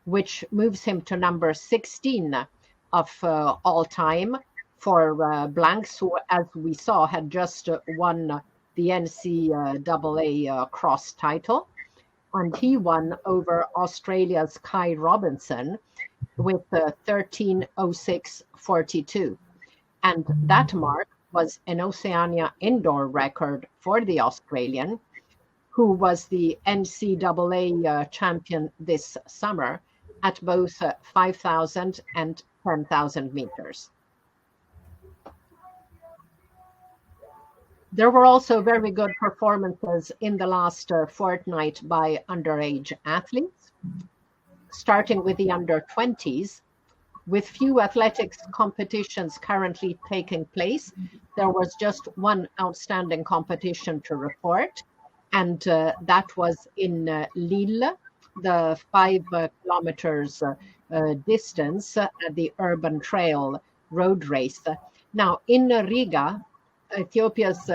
which moves him to number 16 of all time for Blanks, who, as we saw, had just won the NCAA cross title. And he won over Australia's Kai Robinson with 13:06.42. And that mark was an Oceania indoor record for the Australian, who was the NCAA champion this summer at both 5,000 and 10,000 meters. There were also very good performances in the last fortnight by underage athletes, starting with the under 20s. With few athletics competitions currently taking place, there was just one outstanding competition to report, and that was in Lille, the 5 kilometers distance at the Urban Trail road race. Now, in Riga, Ethiopia's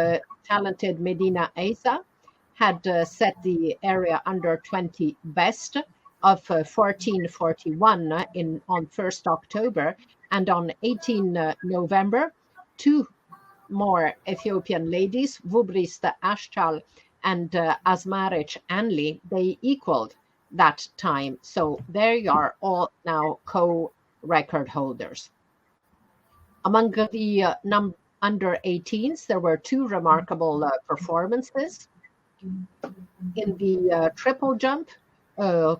talented Medina Asa had set the area under 20 best of 14:41 on 1st October, and on 18 November, 2 more Ethiopian ladies, Vubrist Ashchal and Asmarich Anli, they equaled that time. So they are all now co-record holders. Among the under 18s, there were 2 remarkable performances. In the triple jump,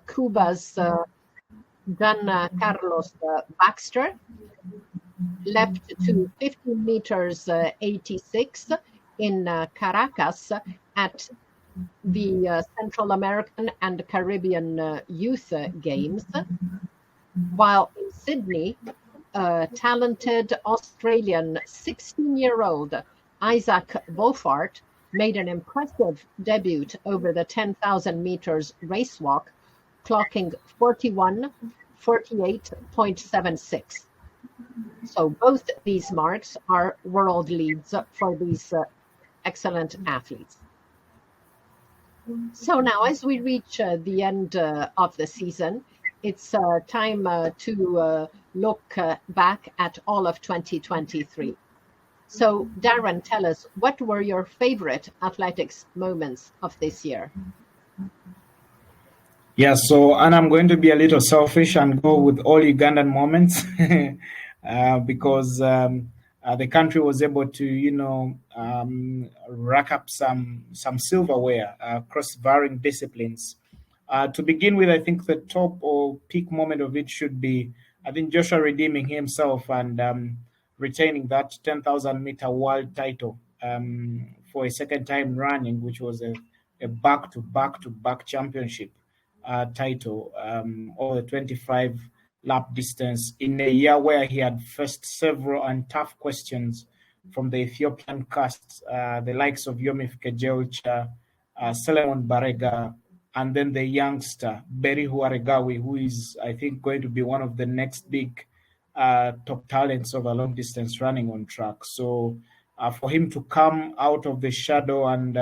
Cuba's Gian Carlos Baxter leapt to 15 meters 86 in Caracas at the Central American and Caribbean Youth Games, while in Sydney, talented Australian 16-year-old Isaac Beaufort made an impressive debut over the 10,000 meters race walk, clocking 41:48.76. So both these marks are world leads for these excellent athletes. So now, as we reach the end of the season, it's time to look back at all of 2023. So, Darren, tell us, what were your favorite athletics moments of this year? Yeah, so, and I'm going to be a little selfish and go with all Ugandan moments because the country was able to, rack up some silverware across varying disciplines. To begin with, I think the top or peak moment of it should be, I think, Joshua redeeming himself and retaining that 10,000-meter world title for a second time running, which was a back-to-back championship title over the 25 lap distance in a year where he had faced several and tough questions from the Ethiopian cast, the likes of Yomif Kejeocha, Solomon Barega, and then the youngster Berihu Aregawi, who is, I think, going to be one of the next big top talents of a long distance running on track. So for him to come out of the shadow and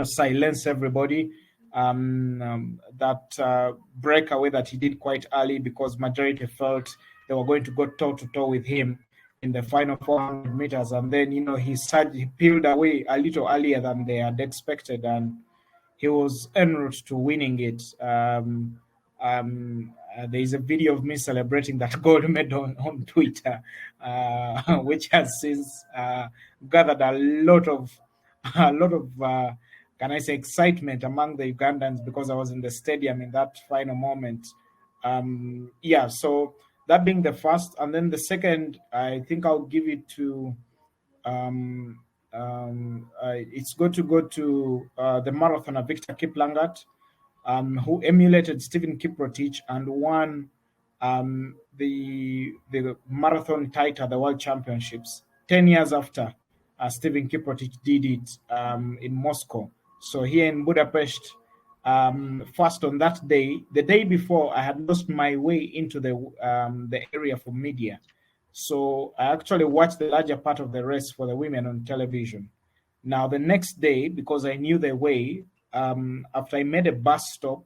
silence everybody, that breakaway that he did quite early, because majority felt they were going to go toe to toe with him in the final 400 meters, and then he peeled away a little earlier than they had expected, and he was en route to winning it. There is a video of me celebrating that gold medal on Twitter, which has since gathered a lot of kind can I say, excitement among the Ugandans because I was in the stadium in that final moment. Yeah, so that being the first, and then the second, I think I'll give it to. It's going to go to the marathoner Victor Kiplangat, who emulated Stephen Kiprotich and won the marathon title, the World Championships, 10 years after Stephen Kiprotich did it in Moscow. So here in Budapest, first on that day, the day before, I had lost my way into the area for media. So I actually watched the larger part of the race for the women on television. Now, the next day, because I knew the way, after I made a bus stop,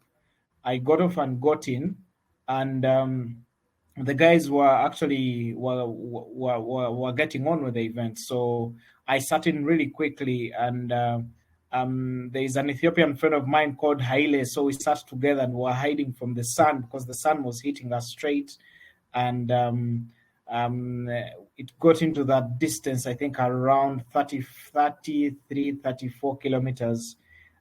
I got off and got in, and the guys were actually were getting on with the event. So I sat in really quickly, and there is an Ethiopian friend of mine called Haile. So we sat together and were hiding from the sun because the sun was hitting us straight, and it got into that distance, I think around 34 kilometers,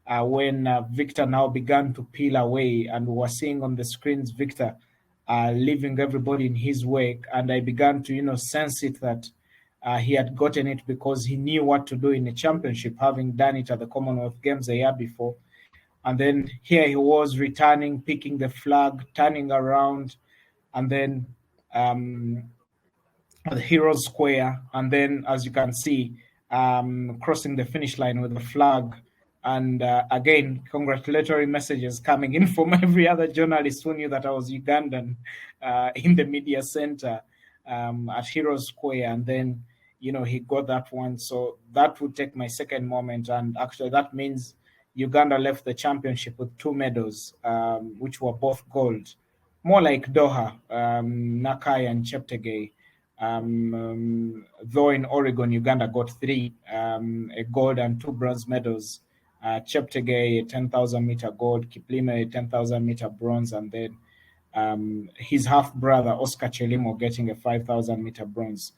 when Victor now began to peel away, and we were seeing on the screens Victor leaving everybody in his wake. And I began to, sense it that he had gotten it because he knew what to do in a championship, having done it at the Commonwealth Games a year before. And then here he was returning, picking the flag, turning around, and then the Heroes Square, and then, as you can see, crossing the finish line with the flag. And again, congratulatory messages coming in from every other journalist who knew that I was Ugandan in the media center at Heroes Square. And then, he got that one. So that would take my second moment. And actually, that means Uganda left the championship with 2 medals, which were both gold. More like Doha, Nakai and Cheptegei. Though in Oregon, Uganda got 3, a gold and 2 bronze medals. Cheptegei, a 10,000 meter gold, Kiplimo, a 10,000 meter bronze, and then his half brother, Oscar Chelimo, getting a 5,000 meter bronze.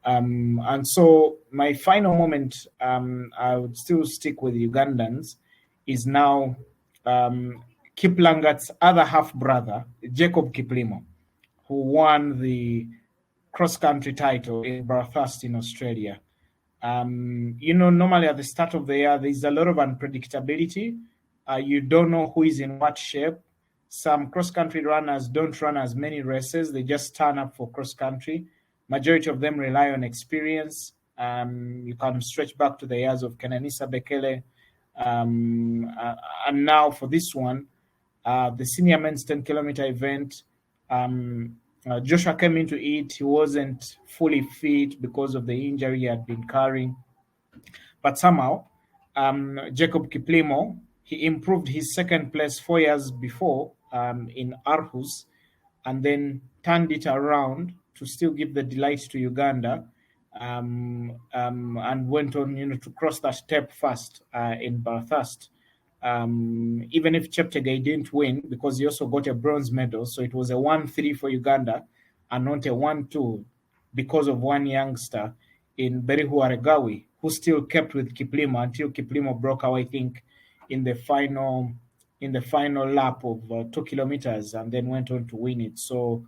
And so my final moment, I would still stick with Ugandans, is now Kiplangat's other half brother, Jacob Kiplimo, who won the cross-country title in Bathurst in Australia. Normally at the start of the year, there's a lot of unpredictability. You don't know who is in what shape. Some cross-country runners don't run as many races. They just turn up for cross-country. Majority of them rely on experience. You can stretch back to the years of Kenenisa Bekele. And now for this one, the senior men's 10-kilometer event, Joshua came into it. He wasn't fully fit because of the injury he had been carrying. But somehow, Jacob Kiplimo, he improved his second place 4 years before in Aarhus, and then turned it around to still give the delight to Uganda, and went on, to cross that step first in Bathurst. Even if Cheptegei didn't win, because he also got a bronze medal, so it was a 1-3 for Uganda and not a 1-2 because of one youngster in Berihu Aregawi, who still kept with Kiplimo until Kiplimo broke out, I think, in the final lap of 2 kilometers, and then went on to win it. So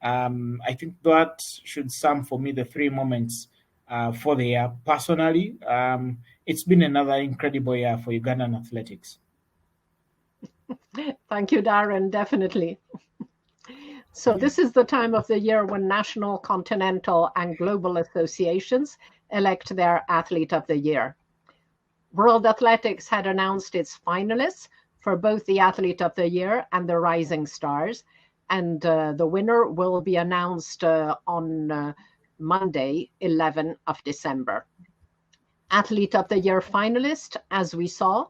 I think that should sum for me the 3 moments for the year. Personally, it's been another incredible year for Ugandan athletics. Thank you, Darren, definitely. So this is the time of the year when national, continental, and global associations elect their athlete of the year. World Athletics had announced its finalists for both the athlete of the year and the rising stars, and the winner will be announced on Monday, 11 of December. Athlete of the Year finalist, as we saw,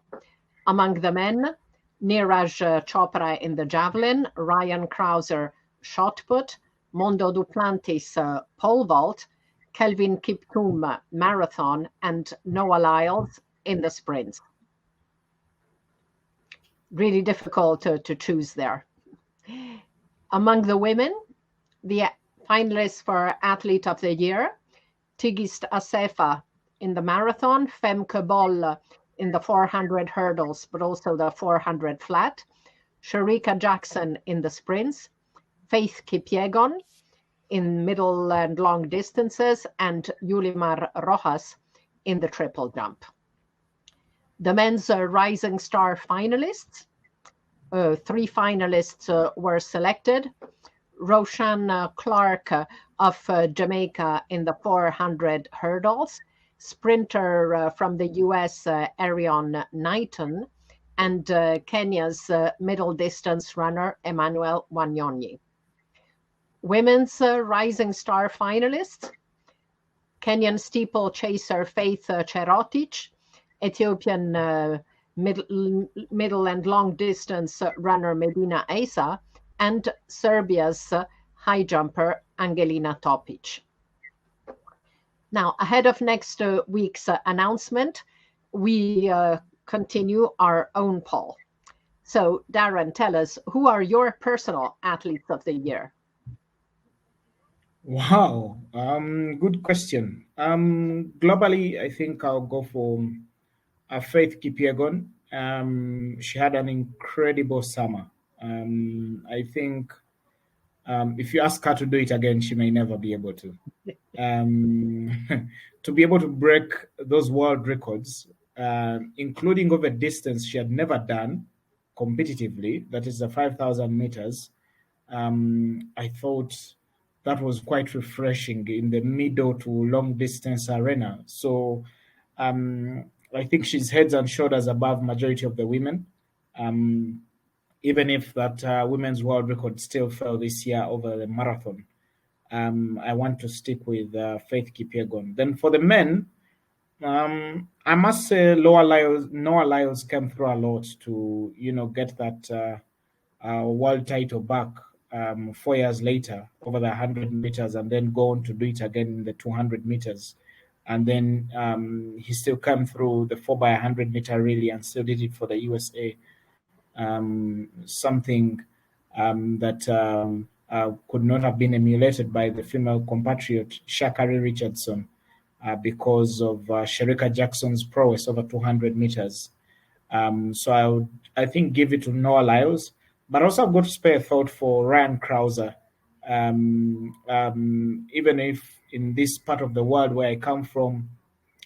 among the men, Neeraj Chopra in the javelin, Ryan Krauser shot put, Mondo Duplantis pole vault, Kelvin Kiptum marathon, and Noah Lyles in the sprints. Really difficult to choose there. Among the women, the finalists for Athlete of the Year, Tigist Asefa in the marathon, Femke Bol in the 400 hurdles, but also the 400 flat, Shericka Jackson in the sprints, Faith Kipyegon in middle and long distances, and Yulimar Rojas in the triple jump. The men's Rising Star finalists, 3 finalists were selected. Roshan Clark of Jamaica in the 400 hurdles, sprinter from the US, Arion Knighton, and Kenya's middle distance runner, Emmanuel Wanyonyi. Women's Rising Star finalists, Kenyan steeplechaser Faith Cherotich, Ethiopian middle and long distance runner Medina Asa, and Serbia's high jumper Angelina Topic. Now, ahead of next week's announcement, we continue our own poll. So, Darren, tell us, who are your personal athletes of the year? Wow, good question. Globally, I think I'll go for Faith Kipyegon. She had an incredible summer. I think if you ask her to do it again, she may never be able to. To be able to break those world records, including over distance she had never done competitively, that is the 5,000 meters, I thought that was quite refreshing in the middle to long distance arena. So I think she's heads and shoulders above majority of the women. Even if that women's world record still fell this year over the marathon, I want to stick with Faith Kipyegon. Then for the men, I must say Noah Lyles came through a lot to get that world title back 4 years later over the 100 meters, and then go on to do it again in the 200 meters. And then he still came through the 4x100 meter relay and still did it for the USA. Something that could not have been emulated by the female compatriot Sha'Carri Richardson because of Shericka Jackson's prowess over 200 meters. So I think give it to Noah Lyles, but also I've got to spare a thought for Ryan Krauser. Even if in this part of the world where I come from,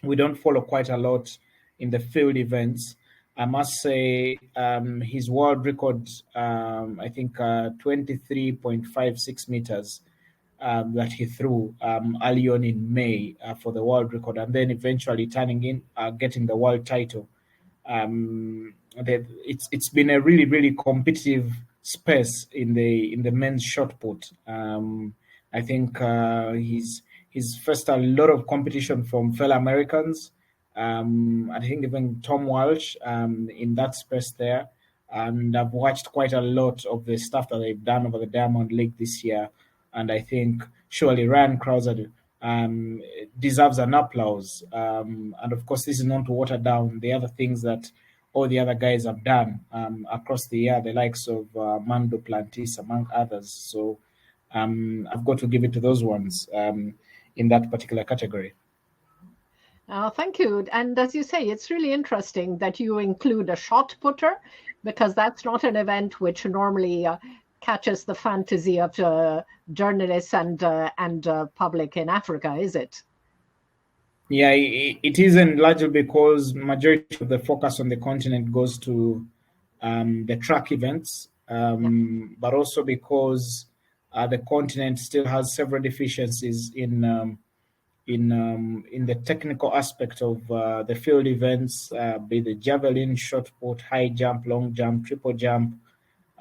we don't follow quite a lot in the field events, I must say his world record, I think 23.56 meters that he threw early on in May for the world record, and then eventually turning in, getting the world title. It's been a really, really competitive space in the men's shot put. I think he's faced a lot of competition from fellow Americans. I think even Tom Walsh in that space there. And I've watched quite a lot of the stuff that they've done over the Diamond League this year. And I think surely Ryan Krauser deserves an applause. And of course, this is not to water down the other things that all the other guys have done across the year, the likes of Mando Plantis, among others. So I've got to give it to those ones in that particular category. Thank you. And as you say, it's really interesting that you include a shot putter, because that's not an event which normally catches the fantasy of journalists and public in Africa, is it? Yeah, it isn't, largely because majority of the focus on the continent goes to the track events, but also because the continent still has several deficiencies in the technical aspect of the field events, be the javelin, shot put, high jump, long jump, triple jump.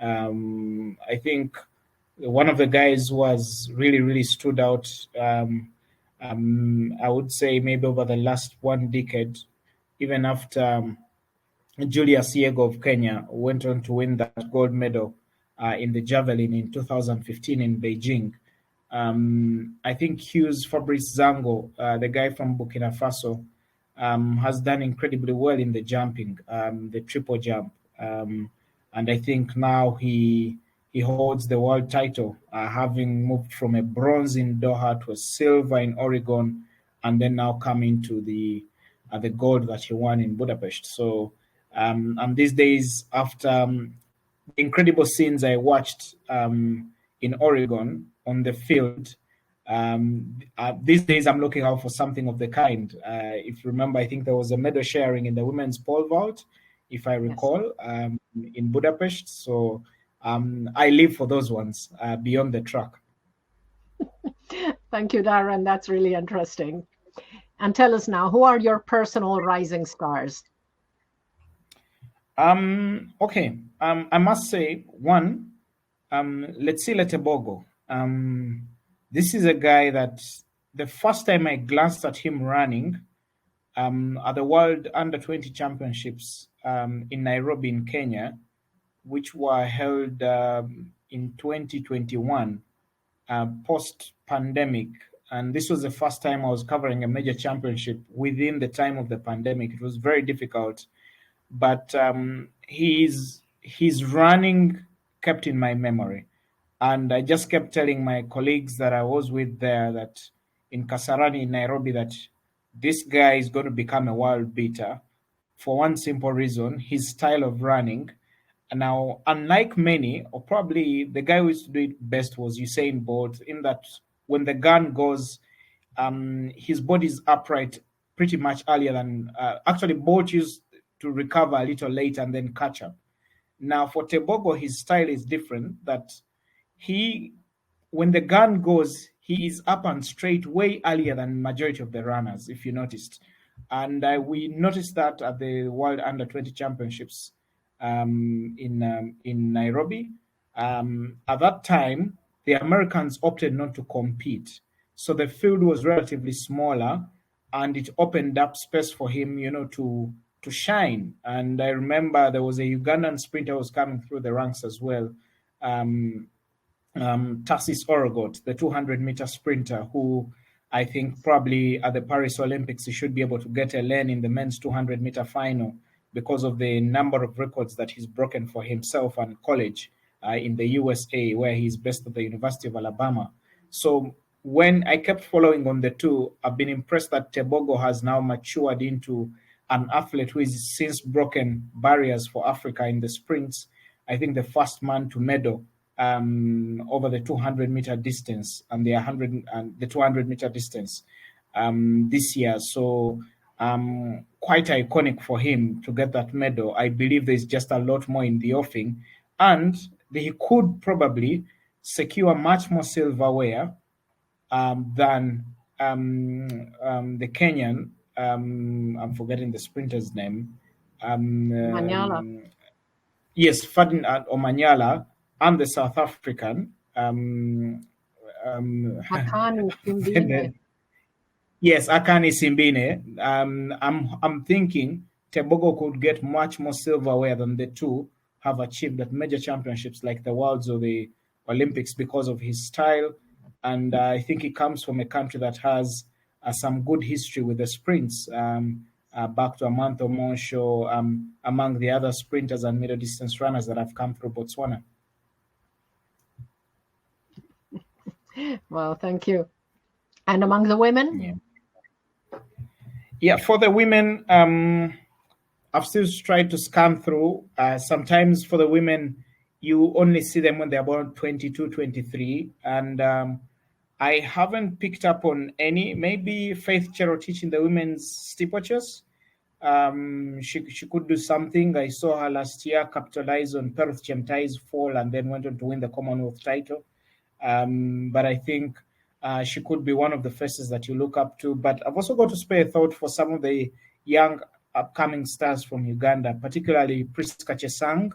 I think one of the guys who has really, really stood out, I would say maybe over the last 1 decade, even after Julius Yego of Kenya went on to win that gold medal in the javelin in 2015 in Beijing. I think Hughes Fabrice Zango, the guy from Burkina Faso, has done incredibly well in the jumping, the triple jump. And I think now he holds the world title, having moved from a bronze in Doha to a silver in Oregon, and then now coming to the the gold that he won in Budapest. So, and these days, after the incredible scenes I watched in Oregon on the field, these days I'm looking out for something of the kind. If you remember, I think there was a medal sharing in the women's pole vault, if I recall, in Budapest. So I live for those ones beyond the track. Thank you, Darren. That's really interesting. And tell us now, who are your personal rising stars? Okay. I must say, one, Letsile Tebogo. This is a guy that the first time I glanced at him running at the World Under-20 Championships in Nairobi in Kenya, which were held in 2021, post-pandemic. And this was the first time I was covering a major championship within the time of the pandemic. It was very difficult, but his running kept in my memory. And I just kept telling my colleagues that I was with there that in Kasarani in Nairobi that this guy is going to become a world beater for one simple reason, his style of running. And now, unlike many, or probably the guy who used to do it best was Usain Bolt, in that when the gun goes, his body is upright pretty much earlier than, actually Bolt used to recover a little later and then catch up. Now for Tebogo, his style is different, that when the gun goes, he is up and straight way earlier than majority of the runners, if you noticed. And we noticed that at the World Under-20 Championships in Nairobi. At that time, the Americans opted not to compete. So the field was relatively smaller, and it opened up space for him, to shine. And I remember there was a Ugandan sprinter who was coming through the ranks as well. Tassis Orogot, the 200-meter sprinter, who I think probably at the Paris Olympics he should be able to get a lane in the men's 200-meter final because of the number of records that he's broken for himself and college in the USA, where he's based at the University of Alabama. So when I kept following on the two, I've been impressed that Tebogo has now matured into an athlete who has since broken barriers for Africa in the sprints. I think the first man to medal over the 200-meter distance and the 200-meter distance this year. So quite iconic for him to get that medal. I believe there's just a lot more in the offing, and he could probably secure much more silverware than the Kenyan. I'm forgetting the sprinter's name. Manyala. Yes, Ferdinand Omanyala, and the South African. Akani Simbine. Yes, Akani Simbine. I'm thinking Tebogo could get much more silverware than the two have achieved at major championships like the Worlds or the Olympics because of his style. And I think he comes from a country that has some good history with the sprints. Back to Amanto Monsho, among the other sprinters and middle distance runners that have come through Botswana. Well, thank you. And among the women? Yeah, for the women, I've still tried to scan through. Sometimes for the women, you only see them when they're about 22, 23. And I haven't picked up on any. Maybe Faith Cherotich in the women's steeplechase. She could do something. I saw her last year capitalize on Perth Chemtai's fall and then went on to win the Commonwealth title. But I think she could be one of the faces that you look up to. But I've also got to spare a thought for some of the young upcoming stars from Uganda, particularly Priska Chesang,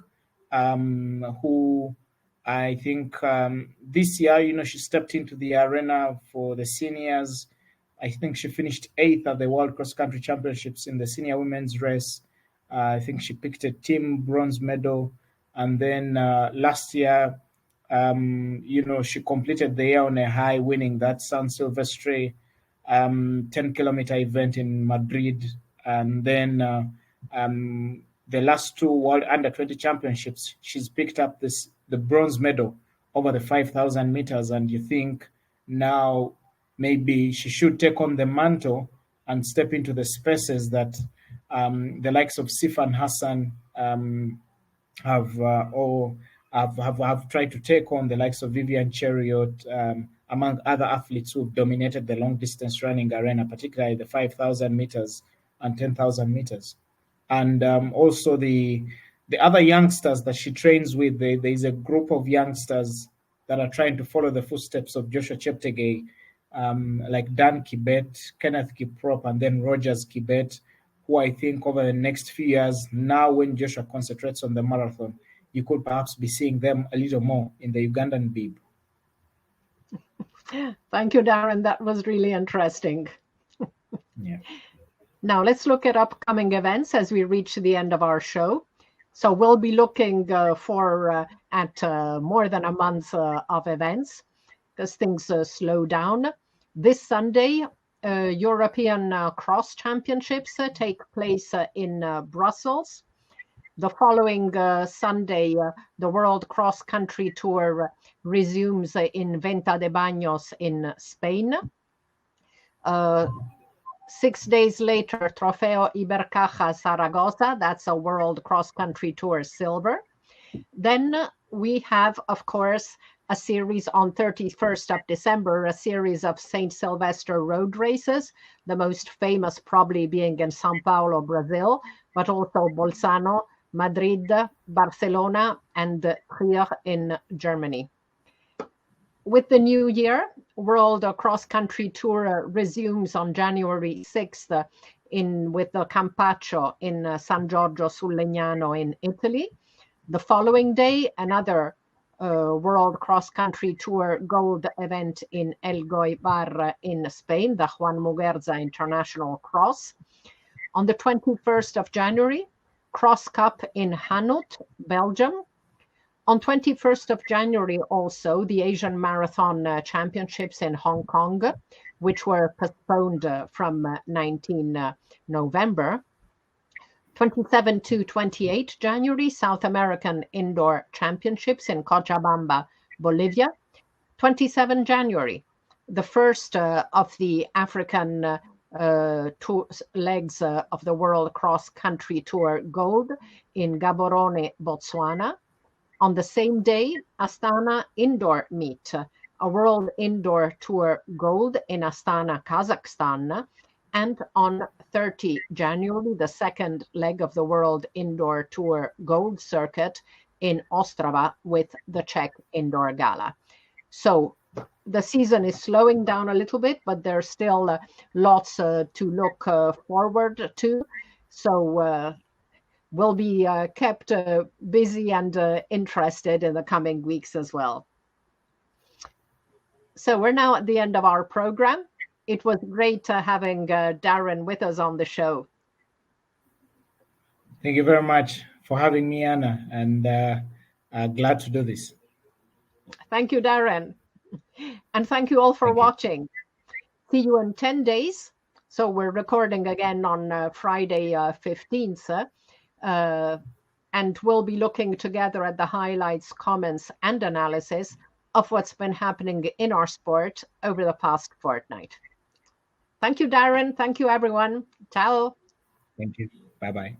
who I think this year, she stepped into the arena for the seniors. I think she finished 8th at the World Cross Country Championships in the senior women's race. I think she picked a team bronze medal. And then last year, she completed the year on a high, winning that San Silvestre 10-kilometer event in Madrid. And then the last two World Under-20 Championships, she's picked up the bronze medal over the 5,000 meters. And you think now maybe she should take on the mantle and step into the spaces that the likes of Sifan Hassan have have tried to take on, the likes of Vivian Cheriot, among other athletes who've dominated the long distance running arena, particularly the 5,000 meters and 10,000 meters. And also the other youngsters that she trains with, there is a group of youngsters that are trying to follow the footsteps of Joshua Cheptegei, like Dan Kibet, Kenneth Kiprop, and then Rogers Kibet, who I think over the next few years, now when Joshua concentrates on the marathon, you could perhaps be seeing them a little more in the Ugandan bib. Thank you, Darren. That was really interesting. Yeah. Now let's look at upcoming events as we reach the end of our show. So we'll be looking for at more than a month of events because things slow down. This Sunday, European Cross Championships take place in Brussels. The following Sunday, the World Cross Country Tour resumes in Venta de Baños in Spain. 6 days later, Trofeo Ibercaja Zaragoza, that's a World Cross Country Tour silver. Then we have, of course, a series on 31st of December, a series of St. Sylvester road races, the most famous probably being in Sao Paulo, Brazil, but also Bolzano, Madrid, Barcelona, and Trier in Germany. With the new year, World Cross Country Tour resumes on January 6th with the Campaccio in San Giorgio sul Legnano in Italy. The following day, another World Cross Country Tour gold event in El Goibar in Spain, the Juan Muguerza International Cross. On the 21st of January, Cross Cup in Hanut, Belgium. On 21st of January also, the Asian Marathon Championships in Hong Kong, which were postponed from 19 November. 27 to 28 January, South American Indoor Championships in Cochabamba, Bolivia. 27 January, the first of the African legs of the World Cross Country Tour Gold in Gaborone, Botswana. On the same day, Astana Indoor Meet, a World Indoor Tour Gold in Astana, Kazakhstan. And on 30 January, the second leg of the World Indoor Tour Gold Circuit in Ostrava with the Czech Indoor Gala. So the season is slowing down a little bit, but there's still lots to look forward to. So we'll be kept busy and interested in the coming weeks as well. So we're now at the end of our program. It was great having Darren with us on the show. Thank you very much for having me, Anna, and glad to do this. Thank you, Darren. And thank you all for watching. See you in 10 days. So we're recording again on Friday 15th. And we'll be looking together at the highlights, comments, and analysis of what's been happening in our sport over the past fortnight. Thank you, Darren. Thank you, everyone. Ciao. Thank you. Bye-bye.